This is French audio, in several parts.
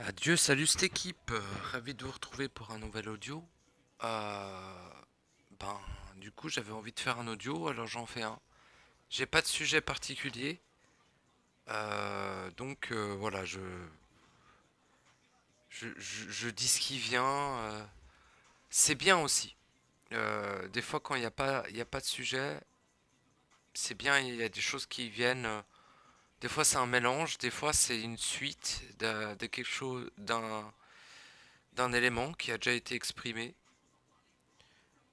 Adieu, salut cette équipe, ravi de vous retrouver pour un nouvel audio. Euh, ben, du coup, j'avais envie de faire un audio, alors j'en fais un. J'ai pas de sujet particulier, donc voilà, je dis ce qui vient. C'est bien aussi. Des fois, quand il y a pas de sujet, c'est bien, il y a des choses qui viennent. Des fois, c'est un mélange, des fois, c'est une suite de quelque chose, d'un élément qui a déjà été exprimé.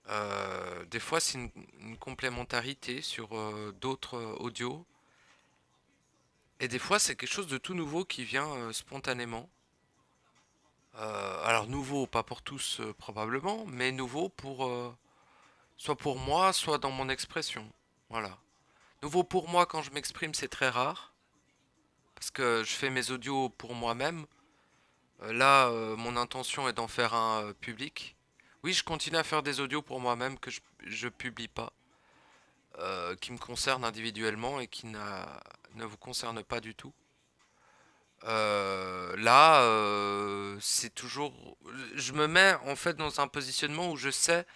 Des fois, c'est une complémentarité sur d'autres audios. Et des fois, c'est quelque chose de tout nouveau qui vient spontanément. Alors, nouveau, pas pour tous probablement, mais nouveau pour soit pour moi, soit dans mon expression. Voilà. Nouveau pour moi quand je m'exprime, c'est très rare. Parce que je fais mes audios pour moi-même. Là, mon intention est d'en faire un public. Oui, je continue à faire des audios pour moi-même que je publie pas. Qui me concerne individuellement et qui ne vous concerne pas du tout. Là, c'est toujours. Je me mets en fait dans un positionnement où je sais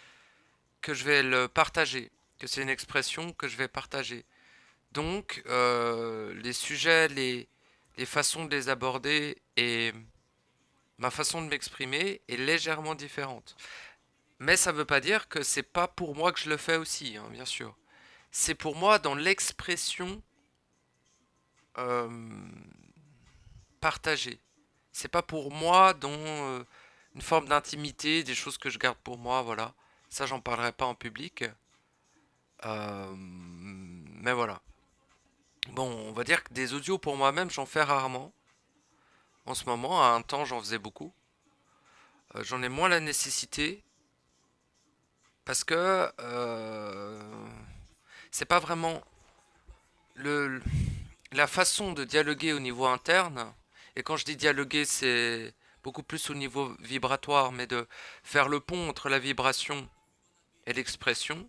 que je vais le partager, que c'est une expression que je vais partager. Donc, les sujets, les façons de les aborder et ma façon de m'exprimer est légèrement différente. Mais ça ne veut pas dire que c'est pas pour moi que je le fais aussi, hein, bien sûr. C'est pour moi dans l'expression euh, partagée. C'est pas pour moi dans une forme d'intimité, des choses que je garde pour moi, voilà. Ça, j'en parlerai pas en public. Mais voilà. Bon, on va dire que des audios pour moi-même, j'en fais rarement. En ce moment, à un temps, j'en faisais beaucoup. J'en ai moins la nécessité parce que c'est pas vraiment le, la façon de dialoguer au niveau interne, et quand je dis dialoguer, c'est beaucoup plus au niveau vibratoire, mais de faire le pont entre la vibration et l'expression.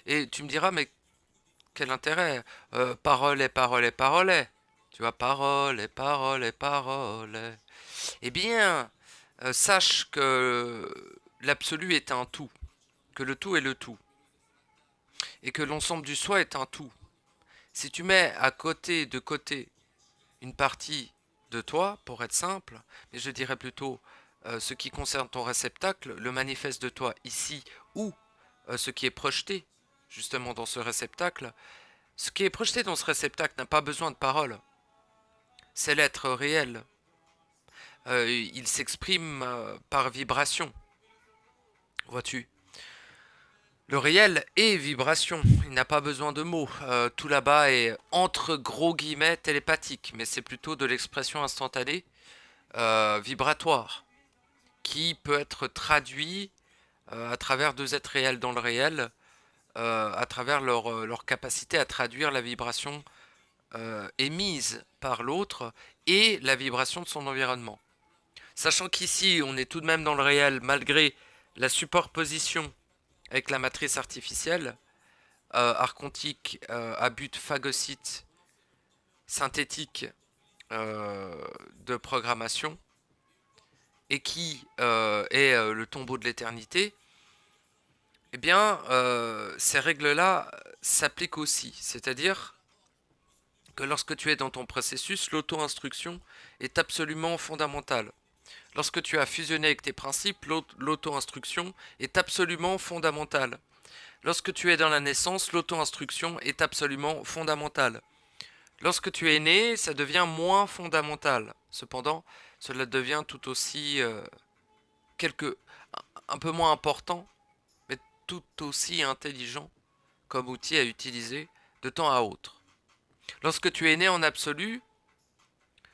Et tu me diras, mais quel intérêt? Parole et parole et parole. Tu vois, parole et parole et parole. Eh bien, sache que l'absolu est un tout, que le tout est le tout, et que l'ensemble du soi est un tout. Si tu mets à côté une partie de toi, pour être simple, mais je dirais plutôt ce qui concerne ton réceptacle, le manifeste de toi ici, ou ce qui est projeté justement dans ce réceptacle, ce qui est projeté dans ce réceptacle n'a pas besoin de parole. C'est l'être réel. Il s'exprime par vibration, vois-tu. Le réel est vibration, il n'a pas besoin de mots. Tout là-bas est entre gros guillemets télépathique, mais c'est plutôt de l'expression instantanée, vibratoire, qui peut être traduit à travers deux êtres réels dans le réel, à travers leur capacité à traduire la vibration émise par l'autre et la vibration de son environnement. Sachant qu'ici, on est tout de même dans le réel, malgré la superposition avec la matrice artificielle, archontique à but phagocyte synthétique de programmation, et qui est le tombeau de l'éternité, eh bien, ces règles-là s'appliquent aussi. C'est-à-dire que lorsque tu es dans ton processus, l'auto-instruction est absolument fondamentale. Lorsque tu as fusionné avec tes principes, l'auto-instruction est absolument fondamentale. Lorsque tu es dans la naissance, l'auto-instruction est absolument fondamentale. Lorsque tu es né, ça devient moins fondamental. Cependant, cela devient tout aussi quelque un peu moins important, mais tout aussi intelligent comme outil à utiliser de temps à autre. Lorsque tu es né en absolu,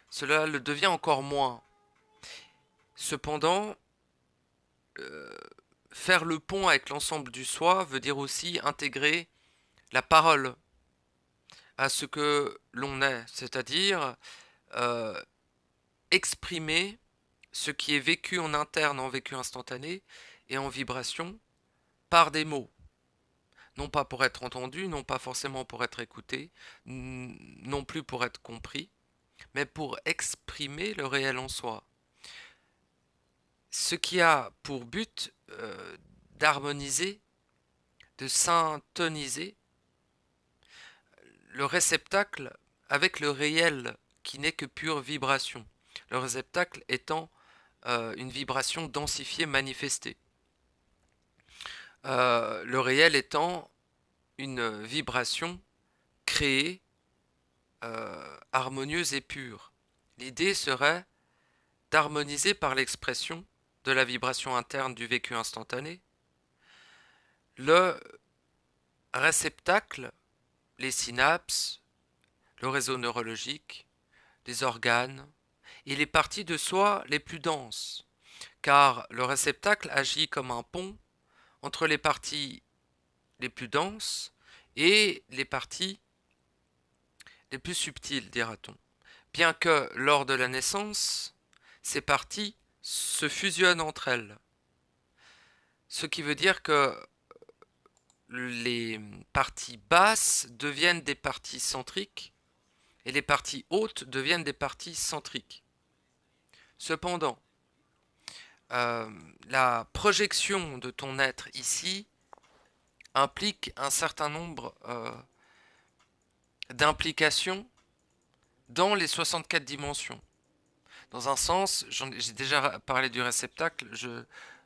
cela le devient encore moins. Cependant, euh, faire le pont avec l'ensemble du soi veut dire aussi intégrer la parole à ce que l'on est, c'est-à-dire euh, exprimer ce qui est vécu en interne, en vécu instantané et en vibration par des mots. Non pas pour être entendu, non pas forcément pour être écouté, non plus pour être compris, mais pour exprimer le réel en soi. ce qui a pour but d'harmoniser, de syntoniser le réceptacle avec le réel qui n'est que pure vibration. Le réceptacle étant une vibration densifiée manifestée. Le réel étant une vibration créée, harmonieuse et pure. L'idée serait d'harmoniser par l'expression de la vibration interne du vécu instantané le réceptacle, les synapses, le réseau neurologique, les organes et les parties de soi les plus denses, car le réceptacle agit comme un pont entre les parties les plus denses et les parties les plus subtiles, dira-t-on. Bien que lors de la naissance, ces parties se fusionnent entre elles. Ce qui veut dire que les parties basses deviennent des parties centriques et les parties hautes deviennent des parties centriques. Cependant, la projection de ton être ici implique un certain nombre d'implications dans les 64 dimensions. Dans un sens, j'ai déjà parlé du réceptacle,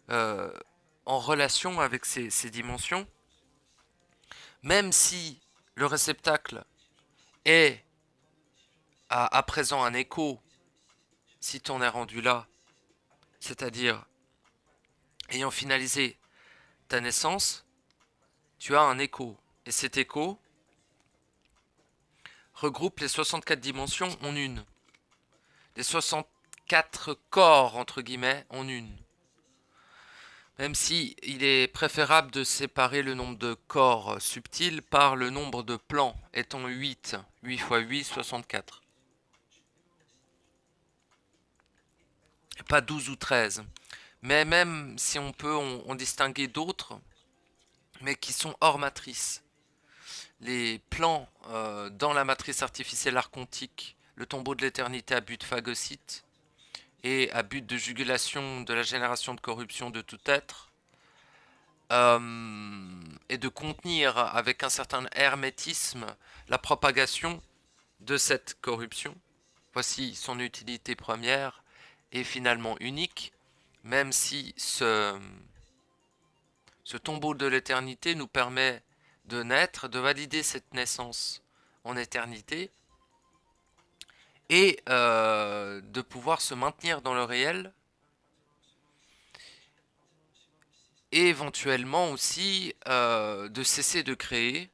en relation avec ces dimensions, même si le réceptacle est à présent un écho, si t'en es rendu là, c'est-à-dire ayant finalisé ta naissance, tu as un écho. Et cet écho regroupe les 64 dimensions en une. Les 64 corps, entre guillemets, en une. Même si il est préférable de séparer le nombre de corps subtils par le nombre de plans, étant 8. 8 x 8, 64. Et pas 12 ou 13. Mais même si on peut en distinguer d'autres, mais qui sont hors matrice. Les plans dans la matrice artificielle archontique, le tombeau de l'éternité à but phagocyte et à but de jugulation de la génération de corruption de tout être, et de contenir avec un certain hermétisme la propagation de cette corruption. Voici son utilité première et finalement unique, même si ce tombeau de l'éternité nous permet de naître, de valider cette naissance en éternité et de pouvoir se maintenir dans le réel et éventuellement aussi de cesser de créer,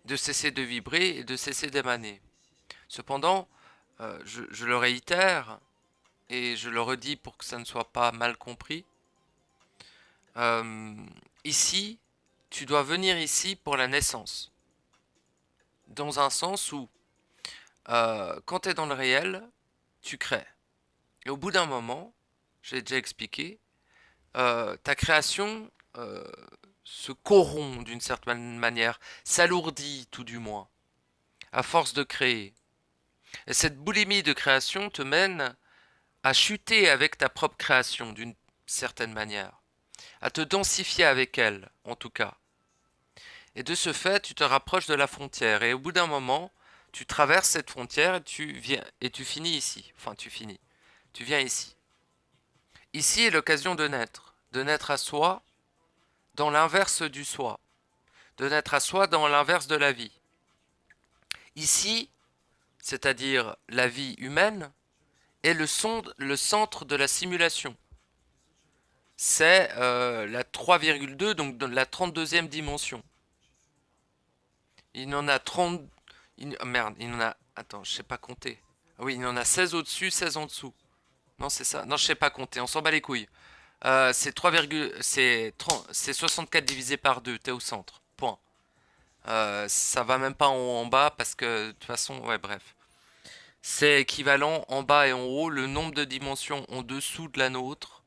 de cesser de vibrer et de cesser d'émaner. Cependant, je le réitère et je le redis pour que ça ne soit pas mal compris, ici, tu dois venir ici pour la naissance. Dans un sens où, quand tu es dans le réel, tu crées. Et au bout d'un moment, j'ai déjà expliqué, ta création se corrompt d'une certaine manière, s'alourdit tout du moins, à force de créer. Et cette boulimie de création te mène à chuter avec ta propre création d'une certaine manière, à te densifier avec elle, en tout cas. Et de ce fait, tu te rapproches de la frontière. Et au bout d'un moment, tu traverses cette frontière et tu finis ici. Enfin, tu finis. Tu viens ici. Ici est l'occasion de naître à soi dans l'inverse du soi, de naître à soi dans l'inverse de la vie. Ici, c'est-à-dire la vie humaine, est le centre de la simulation. C'est la 3,2, donc dans la 32e dimension. Il en a 30... merde, il en a... Attends, je sais pas compter. Ah oui, il en a 16 au-dessus, 16 en dessous. Non, c'est ça. Non, je sais pas compter, on s'en bat les couilles. C'est 3, c'est 64 divisé par 2, t'es au centre. Point. Ça va même pas en bas parce que de toute façon, ouais, bref. C'est équivalent en bas et en haut, le nombre de dimensions en dessous de la nôtre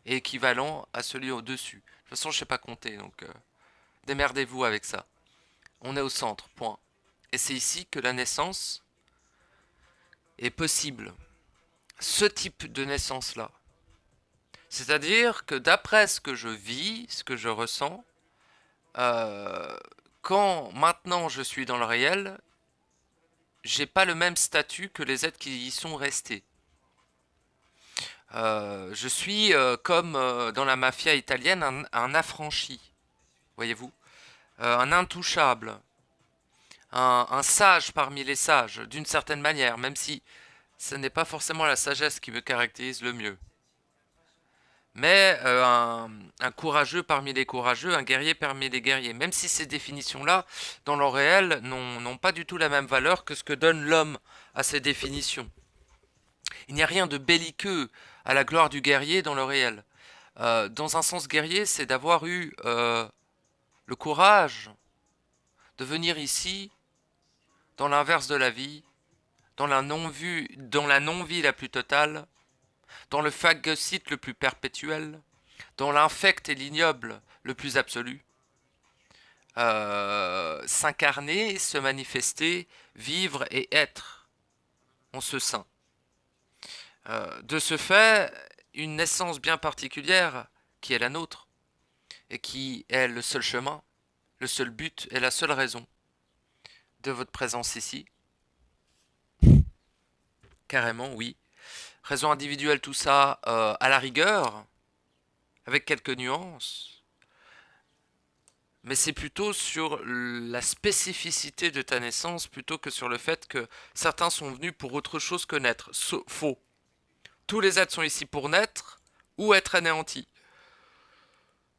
est équivalent à celui au-dessus. De toute façon, je sais pas compter, donc démerdez-vous avec ça. On est au centre, point. Et c'est ici que la naissance est possible. Ce type de naissance-là, C'est-à-dire que d'après ce que je vis, ce que je ressens, euh, quand maintenant je suis dans le réel, j'ai pas le même statut que les êtres qui y sont restés. Je suis comme dans la mafia italienne un affranchi, voyez-vous, un intouchable, un sage parmi les sages, d'une certaine manière, même si ce n'est pas forcément la sagesse qui me caractérise le mieux. Mais un courageux parmi les courageux, un guerrier parmi les guerriers, même si ces définitions-là, dans le réel, n'ont pas du tout la même valeur que ce que donne l'homme à ces définitions. Il n'y a rien de belliqueux à la gloire du guerrier dans le réel. Dans un sens guerrier, c'est d'avoir eu le courage de venir ici, dans l'inverse de la vie, dans la non-vie la plus totale, dans le phagocyte le plus perpétuel, dans l'infect et l'ignoble le plus absolu, s'incarner, se manifester, vivre et être en ce sein. De ce fait, une naissance bien particulière qui est la nôtre, et qui est le seul chemin, le seul but et la seule raison de votre présence ici. Carrément, oui. Raison individuelle, tout ça, à la rigueur, avec quelques nuances, mais c'est plutôt sur la spécificité de ta naissance plutôt que sur le fait que certains sont venus pour autre chose que naître. Faux. Tous les êtres sont ici pour naître ou être anéantis.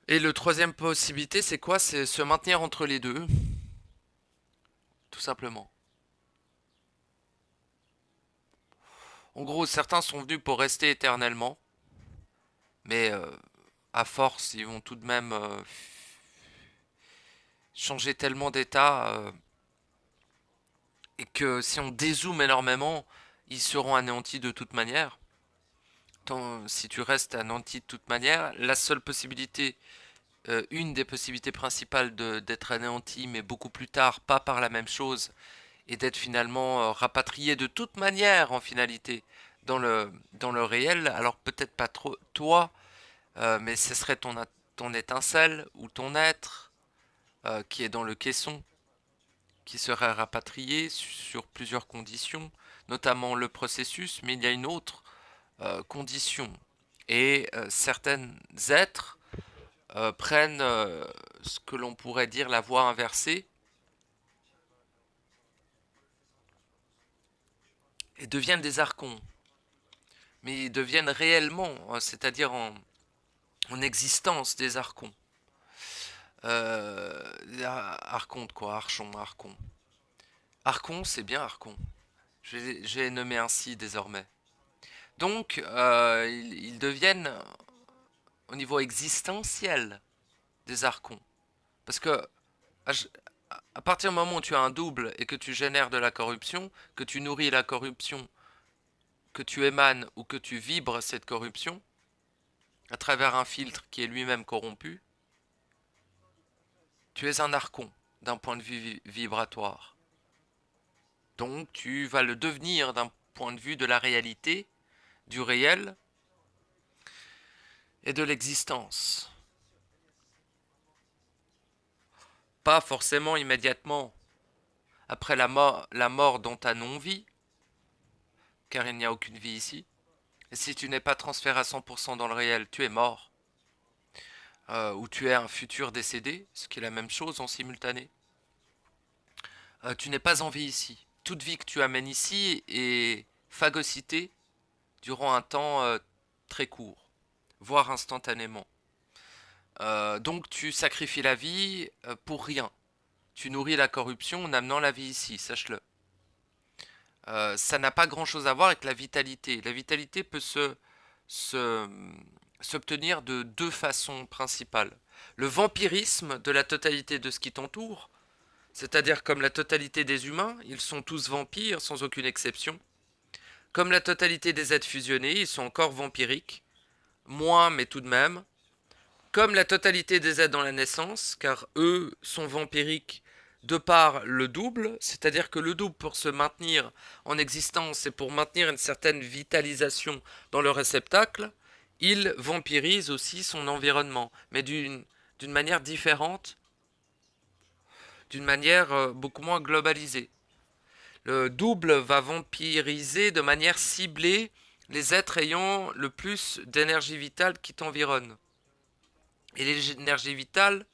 Et le troisième possibilité, c'est quoi? C'est se maintenir entre les deux, tout simplement. En gros, certains sont venus pour rester éternellement, mais à force, ils vont tout de même changer tellement d'état et que si on dézoome énormément, ils seront anéantis de toute manière. Si tu restes anéanti de toute manière, la seule possibilité, une des possibilités principales d'être anéanti, mais beaucoup plus tard, pas par la même chose, et d'être finalement rapatrié de toute manière en finalité dans le réel, alors peut-être pas trop toi, mais ce serait ton étincelle ou ton être qui est dans le caisson, qui serait rapatrié sur plusieurs conditions, notamment le processus, mais il y a une autre condition. Et certains êtres prennent ce que l'on pourrait dire la voie inversée et deviennent des archons. Mais ils deviennent réellement, c'est-à-dire en existence des archons. Archonte quoi, archon, archon. Archon, c'est bien archon. J'ai nommé ainsi désormais. Donc, ils deviennent au niveau existentiel des archons. Parce que à, à partir du moment où tu as un double et que tu génères de la corruption, que tu nourris la corruption, que tu émanes ou que tu vibres cette corruption, à travers un filtre qui est lui-même corrompu, tu es un archon d'un point de vue vibratoire. Donc tu vas le devenir d'un point de vue de la réalité, du réel et de l'existence. Pas forcément immédiatement après la mort dans ta non-vie, car il n'y a aucune vie ici. Et si tu n'es pas transféré à 100% dans le réel, tu es mort. Ou tu es un futur décédé, ce qui est la même chose en simultané. Tu n'es pas en vie ici. Toute vie que tu amènes ici est phagocytée durant un temps très court, voire instantanément. Donc tu sacrifies la vie pour rien. Tu nourris la corruption en amenant la vie ici, sache-le. Ça n'a pas grand-chose à voir avec la vitalité. La vitalité peut s'obtenir de deux façons principales. Le vampirisme de la totalité de ce qui t'entoure, c'est-à-dire comme la totalité des humains, ils sont tous vampires sans aucune exception. Comme la totalité des êtres fusionnés, ils sont encore vampiriques. Moins, mais tout de même. Comme la totalité des êtres dans la naissance, car eux sont vampiriques de par le double, c'est-à-dire que le double pour se maintenir en existence et pour maintenir une certaine vitalisation dans le réceptacle, il vampirise aussi son environnement, mais d'une manière différente, d'une manière beaucoup moins globalisée. Le double va vampiriser de manière ciblée les êtres ayant le plus d'énergie vitale qui t'environne. Et l'énergie vitale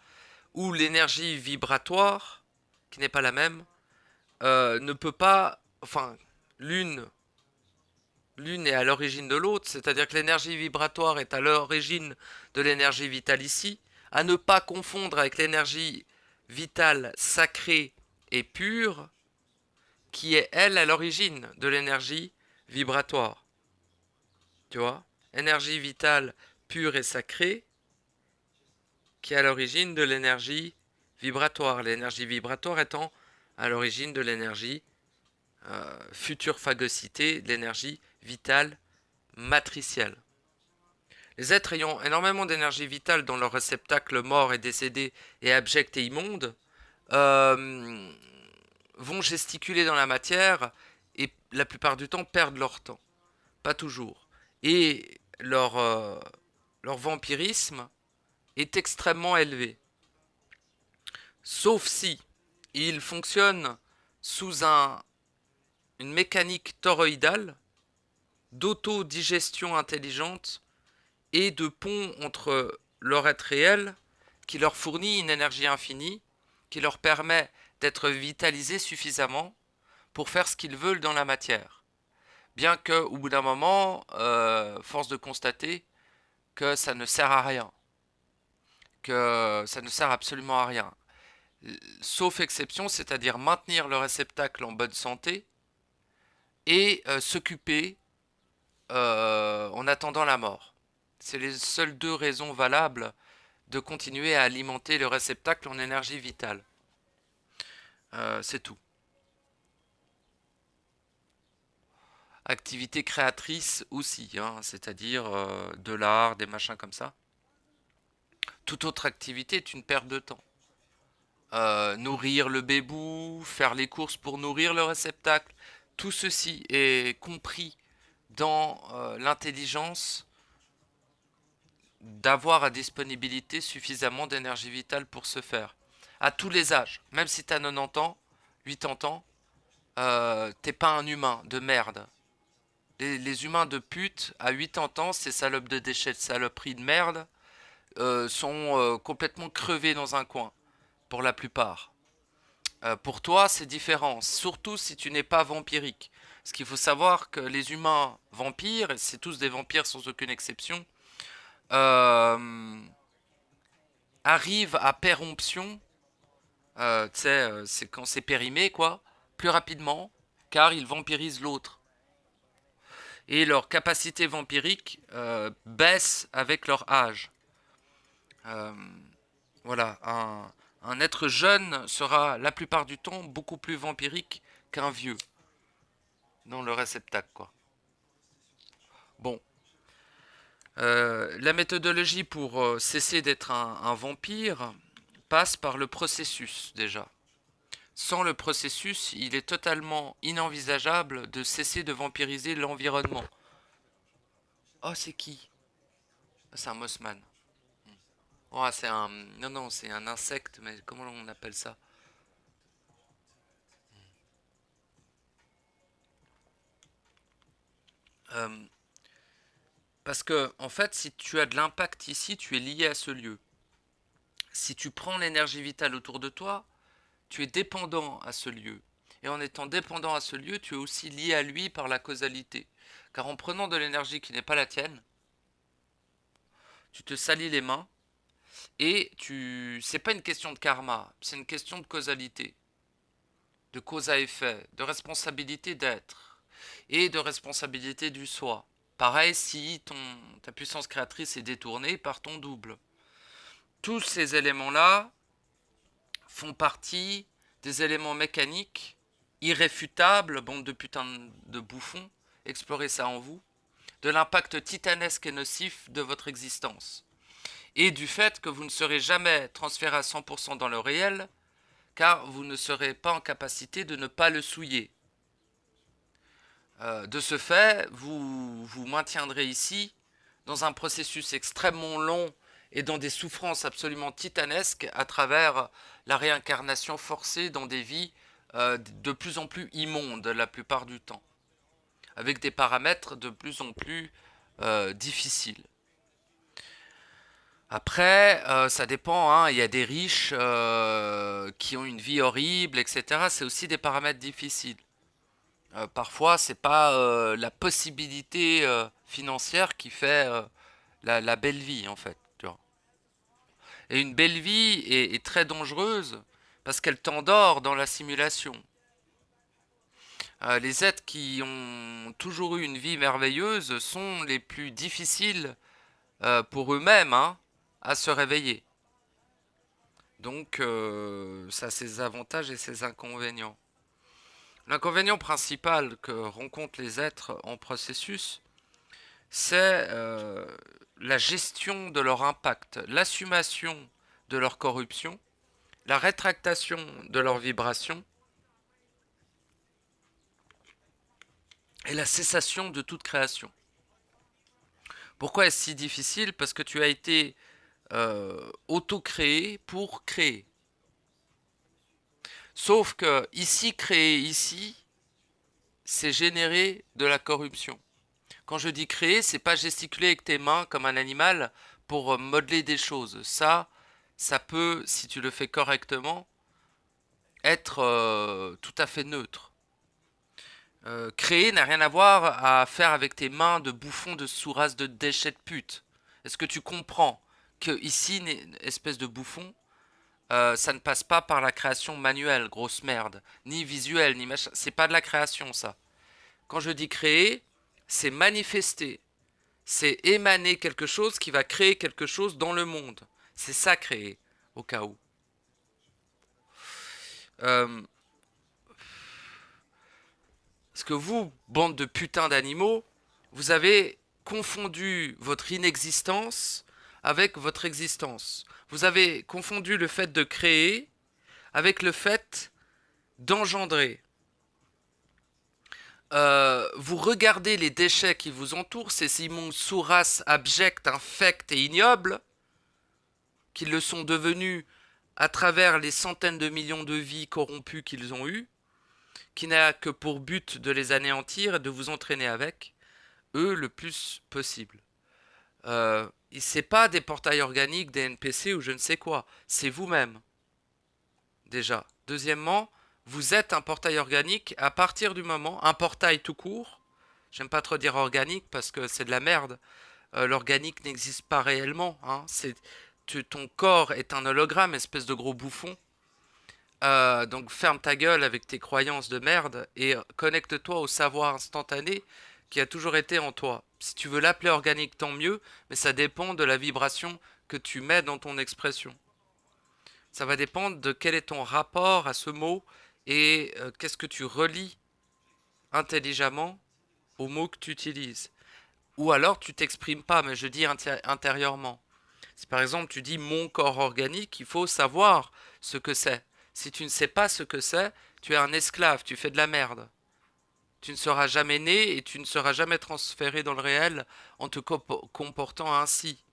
ou l'énergie vibratoire, qui n'est pas la même, ne peut pas, enfin, l'une l'une est à l'origine de l'autre, c'est-à-dire que l'énergie vibratoire est à l'origine de l'énergie vitale ici, à ne pas confondre avec l'énergie vitale sacrée et pure, qui est elle à l'origine de l'énergie vibratoire. Tu vois? Énergie vitale pure et sacrée, qui est à l'origine de l'énergie vibratoire. L'énergie vibratoire étant à l'origine de l'énergie future phagocité, de l'énergie vitale matricielle. Les êtres ayant énormément d'énergie vitale dans leur réceptacle mort et décédé et abject et immonde euh, vont gesticuler dans la matière et la plupart du temps perdent leur temps. Pas toujours. Et leur vampirisme est extrêmement élevé. Sauf si ils fonctionnent sous une mécanique toroïdale d'autodigestion intelligente et de pont entre leur être réel qui leur fournit une énergie infinie qui leur permet d'être vitalisés suffisamment pour faire ce qu'ils veulent dans la matière. Bien que, au bout d'un moment, force de constater que ça ne sert à rien, que ça ne sert absolument à rien. Sauf exception, c'est-à-dire maintenir le réceptacle en bonne santé et s'occuper en attendant la mort. C'est les seules deux raisons valables de continuer à alimenter le réceptacle en énergie vitale. C'est tout. Activité créatrice aussi, hein, c'est-à-dire de l'art, des machins comme ça. Toute autre activité est une perte de temps. Nourrir le bébou, faire les courses pour nourrir le réceptacle, tout ceci est compris dans l'intelligence d'avoir à disponibilité suffisamment d'énergie vitale pour ce faire. À tous les âges, même si t'as 90 ans, 80 ans, t'es pas un humain de merde. Les humains de pute, à 80 ans, ces salopes de déchets de saloperies de merde, sont complètement crevés dans un coin, pour la plupart. Pour toi, c'est différent, surtout si tu n'es pas vampirique. Parce qu'il faut savoir que les humains vampires, et c'est tous des vampires sans aucune exception, euh, arrivent à péremption, tu sais, c'est quand c'est périmé, quoi, plus rapidement, car ils vampirisent l'autre. Et leur capacité vampirique baisse avec leur âge. Euh, voilà, un être jeune sera la plupart du temps beaucoup plus vampirique qu'un vieux dans le réceptacle, quoi. Bon, la méthodologie pour cesser d'être un vampire passe par le processus déjà. Sans le processus, il est totalement inenvisageable de cesser de vampiriser l'environnement. Oh, c'est qui? C'est un Mossman. Oh, c'est un... Non, non, c'est un insecte, mais comment on appelle ça? Euh, Parce que, en fait, si tu as de l'impact ici, tu es lié à ce lieu. Si tu prends l'énergie vitale autour de toi, tu es dépendant à ce lieu. Et en étant dépendant à ce lieu, tu es aussi lié à lui par la causalité. Car en prenant de l'énergie qui n'est pas la tienne, tu te salis les mains et tu... C'est pas une question de karma, c'est une question de causalité. De cause à effet, de responsabilité d'être et de responsabilité du soi. Pareil si ta puissance créatrice est détournée par ton double. Tous ces éléments-là font partie des éléments mécaniques irréfutables, bande de putain de bouffons, explorez ça en vous, de l'impact titanesque et nocif de votre existence. Et du fait que vous ne serez jamais transféré à 100% dans le réel, car vous ne serez pas en capacité de ne pas le souiller. De ce fait, vous vous maintiendrez ici dans un processus extrêmement long et dans des souffrances absolument titanesques à travers la réincarnation forcée dans des vies de plus en plus immondes la plupart du temps, avec des paramètres de plus en plus difficiles. Après, ça dépend, hein. Il y a des riches qui ont une vie horrible, etc. C'est aussi des paramètres difficiles. Parfois, c'est pas la possibilité financière qui fait la belle vie, en fait. Tu vois. Et une belle vie est très dangereuse parce qu'elle t'endort dans la simulation. Les êtres qui ont toujours eu une vie merveilleuse sont les plus difficiles pour eux-mêmes, hein, à se réveiller. Donc, ça a ses avantages et ses inconvénients. L'inconvénient principal que rencontrent les êtres en processus, c'est la gestion de leur impact, l'assumation de leur corruption, la rétractation de leur vibration et la cessation de toute création. Pourquoi est-ce si difficile? Parce que tu as été auto-créé pour créer. Sauf que ici, créer ici, c'est générer de la corruption. Quand je dis créer, c'est pas gesticuler avec tes mains comme un animal pour modeler des choses. Ça peut, si tu le fais correctement, être tout à fait neutre. Créer n'a rien à voir à faire avec tes mains de bouffon de sous-race de déchets de pute. Est-ce que tu comprends que ici, une espèce de bouffon, ça ne passe pas par la création manuelle, grosse merde, ni visuelle, ni machin. C'est pas de la création, ça. Quand je dis créer, c'est manifester. C'est émaner quelque chose qui va créer quelque chose dans le monde. C'est ça créer, au cas où. Euh, Parce que vous, bande de putains d'animaux, vous avez confondu votre inexistence avec votre existence. Vous avez confondu le fait de créer avec le fait d'engendrer. Vous regardez les déchets qui vous entourent, ces immondes sous-races abjectes, infectes et ignobles, qui le sont devenus à travers les centaines de millions de vies corrompues qu'ils ont eues, qui n'a que pour but de les anéantir et de vous entraîner avec eux le plus possible. C'est pas des portails organiques, des NPC ou je ne sais quoi, c'est vous-même, déjà. Deuxièmement, vous êtes un portail organique à partir du moment, un portail tout court, j'aime pas trop dire organique parce que c'est de la merde, l'organique n'existe pas réellement, hein. Ton corps est un hologramme, espèce de gros bouffon. Donc ferme ta gueule avec tes croyances de merde et connecte-toi au savoir instantané qui a toujours été en toi. Si tu veux l'appeler organique, tant mieux, mais ça dépend de la vibration que tu mets dans ton expression. Ça va dépendre de quel est ton rapport à ce mot et qu'est-ce que tu relis intelligemment au mot que tu utilises. Ou alors tu t'exprimes pas, mais je dis intérieurement. Si par exemple tu dis mon corps organique, il faut savoir ce que c'est. Si tu ne sais pas ce que c'est, tu es un esclave, tu fais de la merde. Tu ne seras jamais né et tu ne seras jamais transféré dans le réel en te comportant ainsi.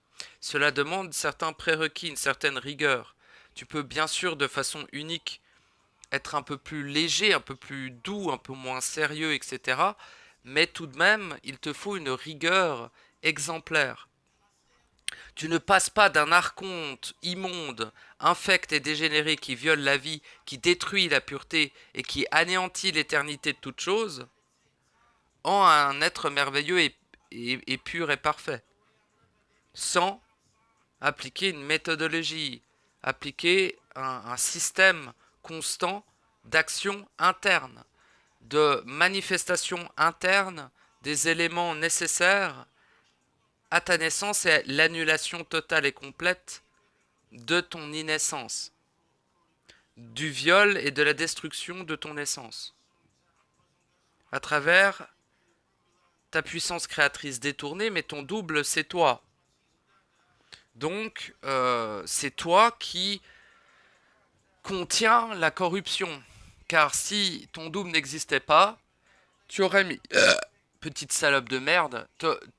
Cela demande certains prérequis, une certaine rigueur. Tu peux bien sûr de façon unique être un peu plus léger, un peu plus doux, un peu moins sérieux, etc. Mais tout de même, il te faut une rigueur exemplaire. Tu ne passes pas d'un archonte immonde, infect et dégénéré qui viole la vie, qui détruit la pureté et qui anéantit l'éternité de toute chose, en un être merveilleux et pur et parfait, sans appliquer une méthodologie, appliquer un système constant d'action interne, de manifestation interne des éléments nécessaires à ta naissance et l'annulation totale et complète de ton innaissance, du viol et de la destruction de ton essence, à travers ta puissance créatrice détournée, mais ton double, c'est toi. Donc, c'est toi qui contiens la corruption. Car si ton double n'existait pas, tu aurais mis petite salope de merde,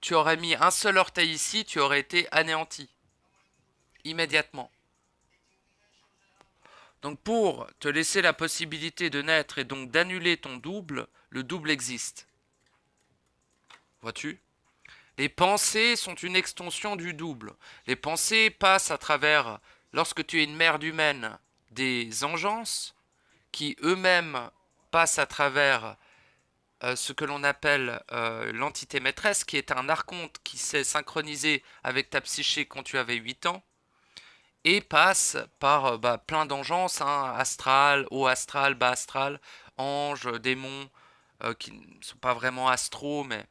tu aurais mis un seul orteil ici, tu aurais été anéanti. Immédiatement. Donc pour te laisser la possibilité de naître et donc d'annuler ton double, le double existe. Vois-tu? Les pensées sont une extension du double. Les pensées passent à travers, lorsque tu es une merde humaine, des engences qui eux-mêmes passent à travers ce que l'on appelle l'entité maîtresse, qui est un archonte qui s'est synchronisé avec ta psyché quand tu avais 8 ans, et passe par plein d'engences, hein, astral, haut astral, bas astral, anges, démons, qui ne sont pas vraiment astraux, mais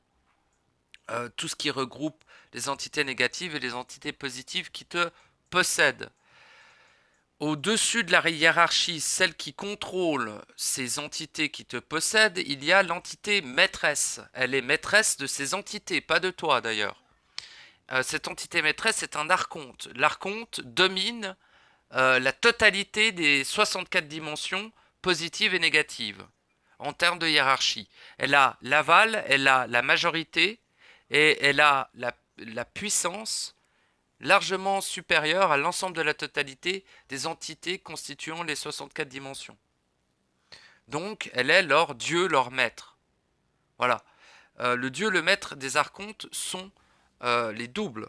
tout ce qui regroupe les entités négatives et les entités positives qui te possèdent. Au-dessus de la hiérarchie, celle qui contrôle ces entités qui te possèdent, il y a l'entité maîtresse. Elle est maîtresse de ces entités, pas de toi d'ailleurs. Cette entité maîtresse est un archonte. L'archonte domine la totalité des 64 dimensions positives et négatives en termes de hiérarchie. Elle a l'aval, elle a la majorité et elle a la puissance largement supérieure à l'ensemble de la totalité des entités constituant les 64 dimensions. Donc, elle est leur dieu, leur maître. Voilà. Le dieu, le maître des archontes sont les doubles.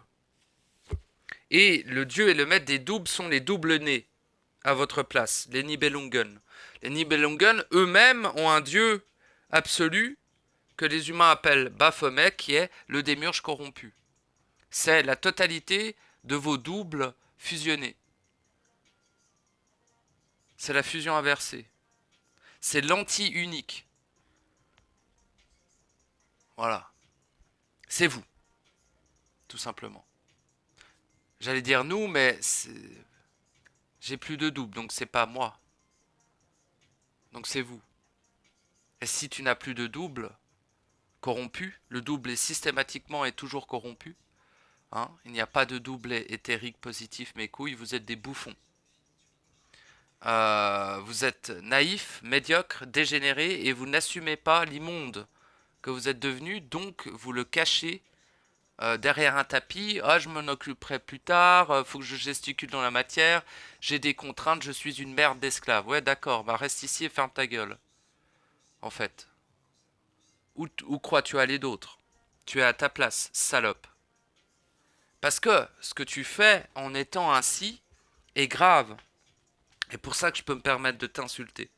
Et le dieu et le maître des doubles sont les doubles nés à votre place, les Nibelungen. Les Nibelungen eux-mêmes ont un dieu absolu que les humains appellent Baphomet, qui est le démiurge corrompu. C'est la totalité de vos doubles fusionnés. C'est la fusion inversée. C'est l'anti-unique. Voilà. C'est vous, tout simplement. J'allais dire nous, mais j'ai plus de double, donc c'est pas moi. Donc c'est vous. Et si tu n'as plus de double corrompu, le double est systématiquement et toujours corrompu. Hein, il n'y a pas de double éthérique positif, mes couilles, vous êtes des bouffons. Vous êtes naïfs, médiocres, dégénérés et vous n'assumez pas l'immonde que vous êtes devenu, donc vous le cachez derrière un tapis. Ah, je m'en occuperai plus tard, faut que je gesticule dans la matière, j'ai des contraintes, je suis une merde d'esclave. Ouais, d'accord, bah reste ici et ferme ta gueule. En fait. Où crois-tu aller d'autre? Tu es à ta place, salope. Parce que ce que tu fais en étant ainsi est grave. Et pour ça que je peux me permettre de t'insulter.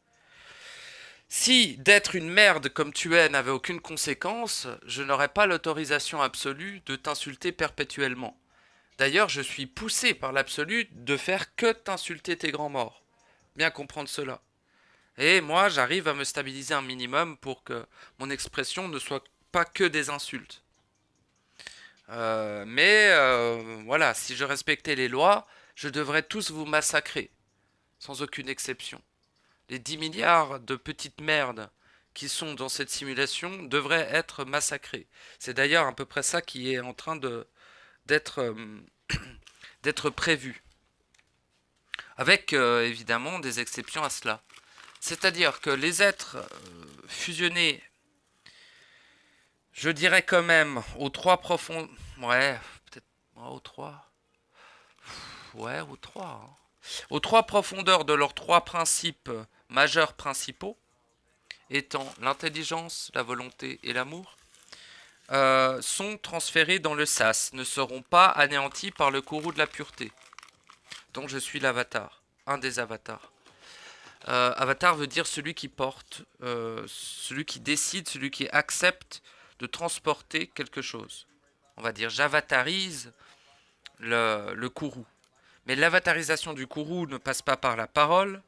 Si d'être une merde comme tu es n'avait aucune conséquence, je n'aurais pas l'autorisation absolue de t'insulter perpétuellement. D'ailleurs, je suis poussé par l'absolu de faire que t'insulter tes grands morts. Bien comprendre cela. Et moi, j'arrive à me stabiliser un minimum pour que mon expression ne soit pas que des insultes. Voilà, si je respectais les lois, je devrais tous vous massacrer, sans aucune exception. Les 10 milliards de petites merdes qui sont dans cette simulation devraient être massacrés. C'est d'ailleurs à peu près ça qui est en train d'être d'être prévu. Avec évidemment des exceptions à cela. C'est-à-dire que les êtres fusionnés, je dirais quand même aux trois profonds... Ouais, peut-être aux trois. Ouais, aux trois. Hein. Aux trois profondeurs de leurs trois principes majeurs principaux, étant l'intelligence, la volonté et l'amour, sont transférés dans le sas, ne seront pas anéantis par le courroux de la pureté. Donc je suis l'avatar, un des avatars. Avatar veut dire celui qui porte, celui qui décide, celui qui accepte de transporter quelque chose. On va dire j'avatarise le courroux. Mais l'avatarisation du courroux ne passe pas par la parole,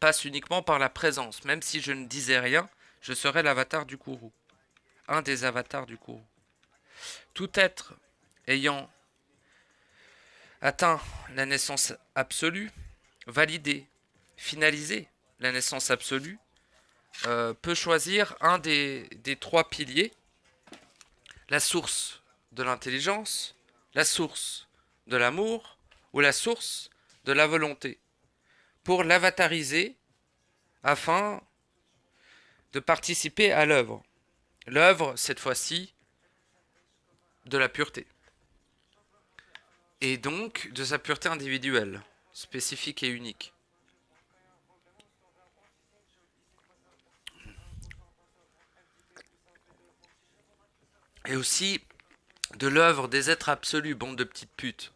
passe uniquement par la présence. Même si je ne disais rien, je serais l'avatar du courroux. Un des avatars du courroux. Tout être ayant atteint la naissance absolue, validé, finalisé la naissance absolue, peut choisir un des trois piliers, la source de l'intelligence, la source de l'amour ou la source de la volonté, pour l'avatariser afin de participer à l'œuvre. l'œuvre, cette fois-ci, de la pureté. Et donc de sa pureté individuelle, spécifique et unique. Et aussi de l'œuvre des êtres absolus, bande de petites putes.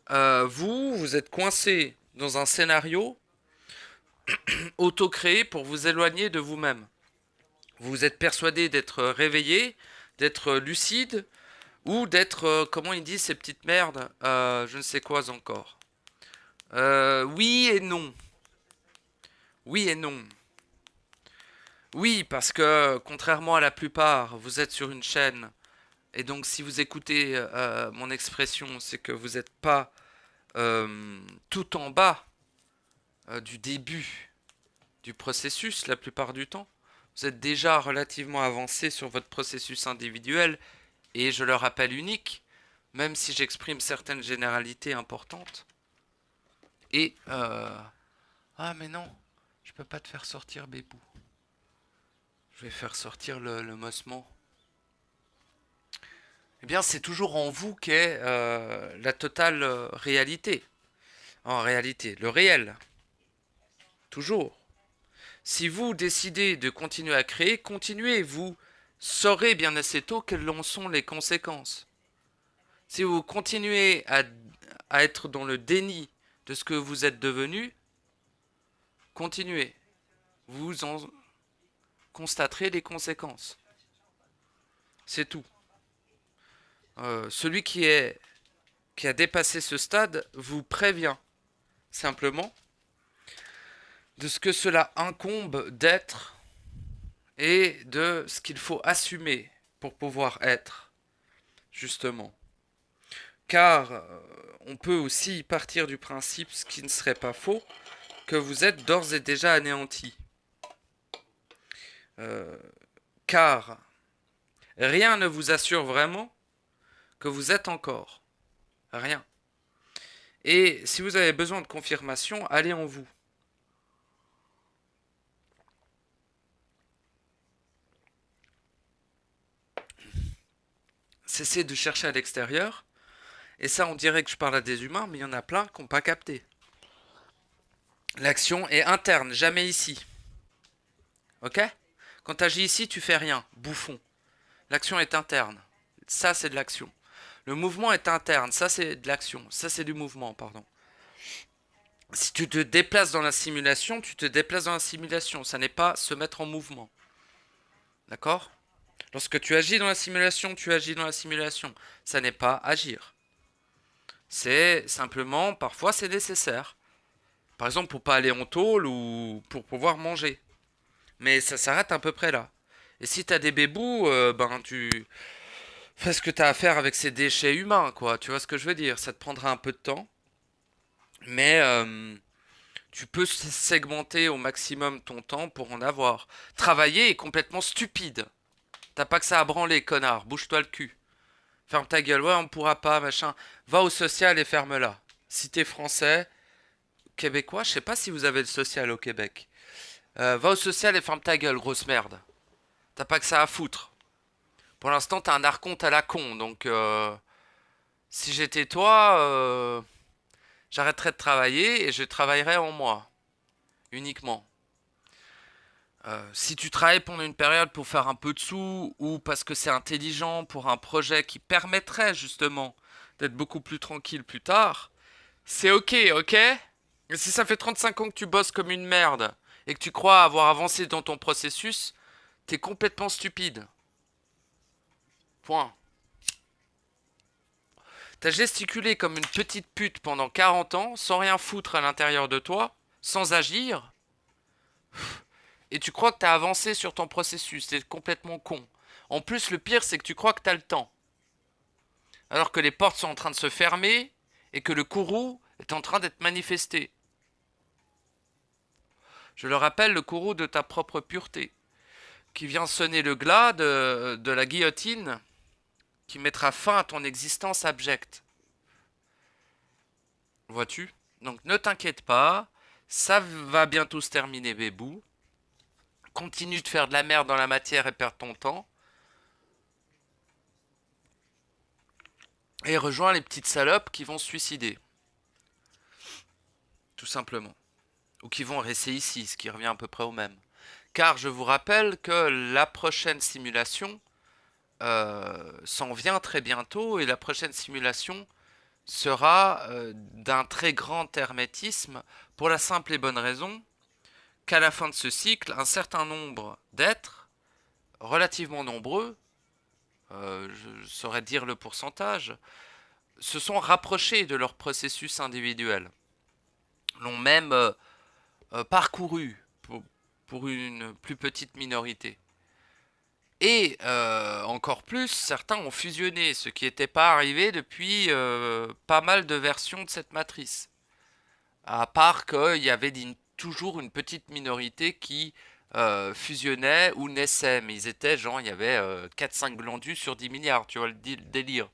Vous êtes coincé dans un scénario auto-créé pour vous éloigner de vous-même. Vous êtes persuadé d'être réveillé, d'être lucide, ou d'être, comment ils disent ces petites merdes, je ne sais quoi encore. Oui et non. Oui et non. Oui, parce que contrairement à la plupart, vous êtes sur une chaîne. Et donc si vous écoutez mon expression, c'est que vous n'êtes pas tout en bas du début du processus la plupart du temps. Vous êtes déjà relativement avancé sur votre processus individuel et je le rappelle unique, même si j'exprime certaines généralités importantes. Et ah mais non, je peux pas te faire sortir Bébou. Je vais faire sortir le mossement. Eh bien, c'est toujours en vous qu'est la totale réalité. En réalité, le réel. Toujours. Si vous décidez de continuer à créer, continuez. Vous saurez bien assez tôt quelles en sont les conséquences. Si vous continuez à être dans le déni de ce que vous êtes devenu, continuez. Vous en constaterez les conséquences. C'est tout. Celui qui a dépassé ce stade vous prévient simplement de ce que cela incombe d'être et de ce qu'il faut assumer pour pouvoir être, justement. Car on peut aussi partir du principe, ce qui ne serait pas faux, que vous êtes d'ores et déjà anéanti. Car rien ne vous assure vraiment que vous êtes encore. Rien. Et si vous avez besoin de confirmation, allez en vous. Cessez de chercher à l'extérieur. Et ça, on dirait que je parle à des humains, mais il y en a plein qui n'ont pas capté. L'action est interne, jamais ici. Ok? Quand tu agis ici, tu fais rien. Bouffon. L'action est interne. Ça, c'est de l'action. Le mouvement est interne. Ça, c'est de l'action. Ça, c'est du mouvement, pardon. Si tu te déplaces dans la simulation, tu te déplaces dans la simulation. Ça n'est pas se mettre en mouvement. D'accord? Lorsque tu agis dans la simulation, tu agis dans la simulation. Ça n'est pas agir. C'est simplement, parfois, c'est nécessaire. Par exemple, pour pas aller en tôle ou pour pouvoir manger. Mais ça s'arrête à peu près là. Et si t'as des bébous, ben tu fais ce que t'as à faire avec ces déchets humains, quoi. Tu vois ce que je veux dire? Ça te prendra un peu de temps. Mais tu peux segmenter au maximum ton temps pour en avoir. Travailler est complètement stupide. T'as pas que ça à branler, connard. Bouge-toi le cul. Ferme ta gueule. Ouais, on pourra pas, machin. Va au social et ferme-la. Si t'es français, québécois, je sais pas si vous avez le social au Québec. Va au social et ferme ta gueule, grosse merde. T'as pas que ça à foutre. Pour l'instant, t'as un archonte à la con, donc si j'étais toi, j'arrêterais de travailler et je travaillerais en moi, uniquement. Si tu travailles pendant une période pour faire un peu de sous ou parce que c'est intelligent pour un projet qui permettrait justement d'être beaucoup plus tranquille plus tard, c'est ok, ok? Mais si ça fait 35 ans que tu bosses comme une merde et que tu crois avoir avancé dans ton processus, t'es complètement stupide. Point. T'as gesticulé comme une petite pute pendant 40 ans, sans rien foutre à l'intérieur de toi, sans agir, et tu crois que t'as avancé sur ton processus, t'es complètement con. En plus, le pire, c'est que tu crois que t'as le temps. Alors que les portes sont en train de se fermer, et que le courroux est en train d'être manifesté. Je le rappelle, le courroux de ta propre pureté, qui vient sonner le glas de la guillotine, qui mettra fin à ton existence abjecte. Vois-tu? Donc ne t'inquiète pas, ça va bientôt se terminer, Bébou. continue de faire de la merde dans la matière et perdre ton temps, et rejoins les petites salopes qui vont se suicider, tout simplement. Ou qui vont rester ici, ce qui revient à peu près au même. Car je vous rappelle que la prochaine simulation s'en vient très bientôt, et la prochaine simulation sera d'un très grand hermétisme, pour la simple et bonne raison qu'à la fin de ce cycle, un certain nombre d'êtres, relativement nombreux, je saurais dire le pourcentage, se sont rapprochés de leur processus individuel, l'ont même parcouru pour une plus petite minorité. Et encore plus, certains ont fusionné, ce qui n'était pas arrivé depuis pas mal de versions de cette matrice. À part qu'il y avait toujours une petite minorité qui fusionnait ou naissait, mais ils étaient genre, il y avait 4-5 glandus sur 10 milliards, tu vois le délire.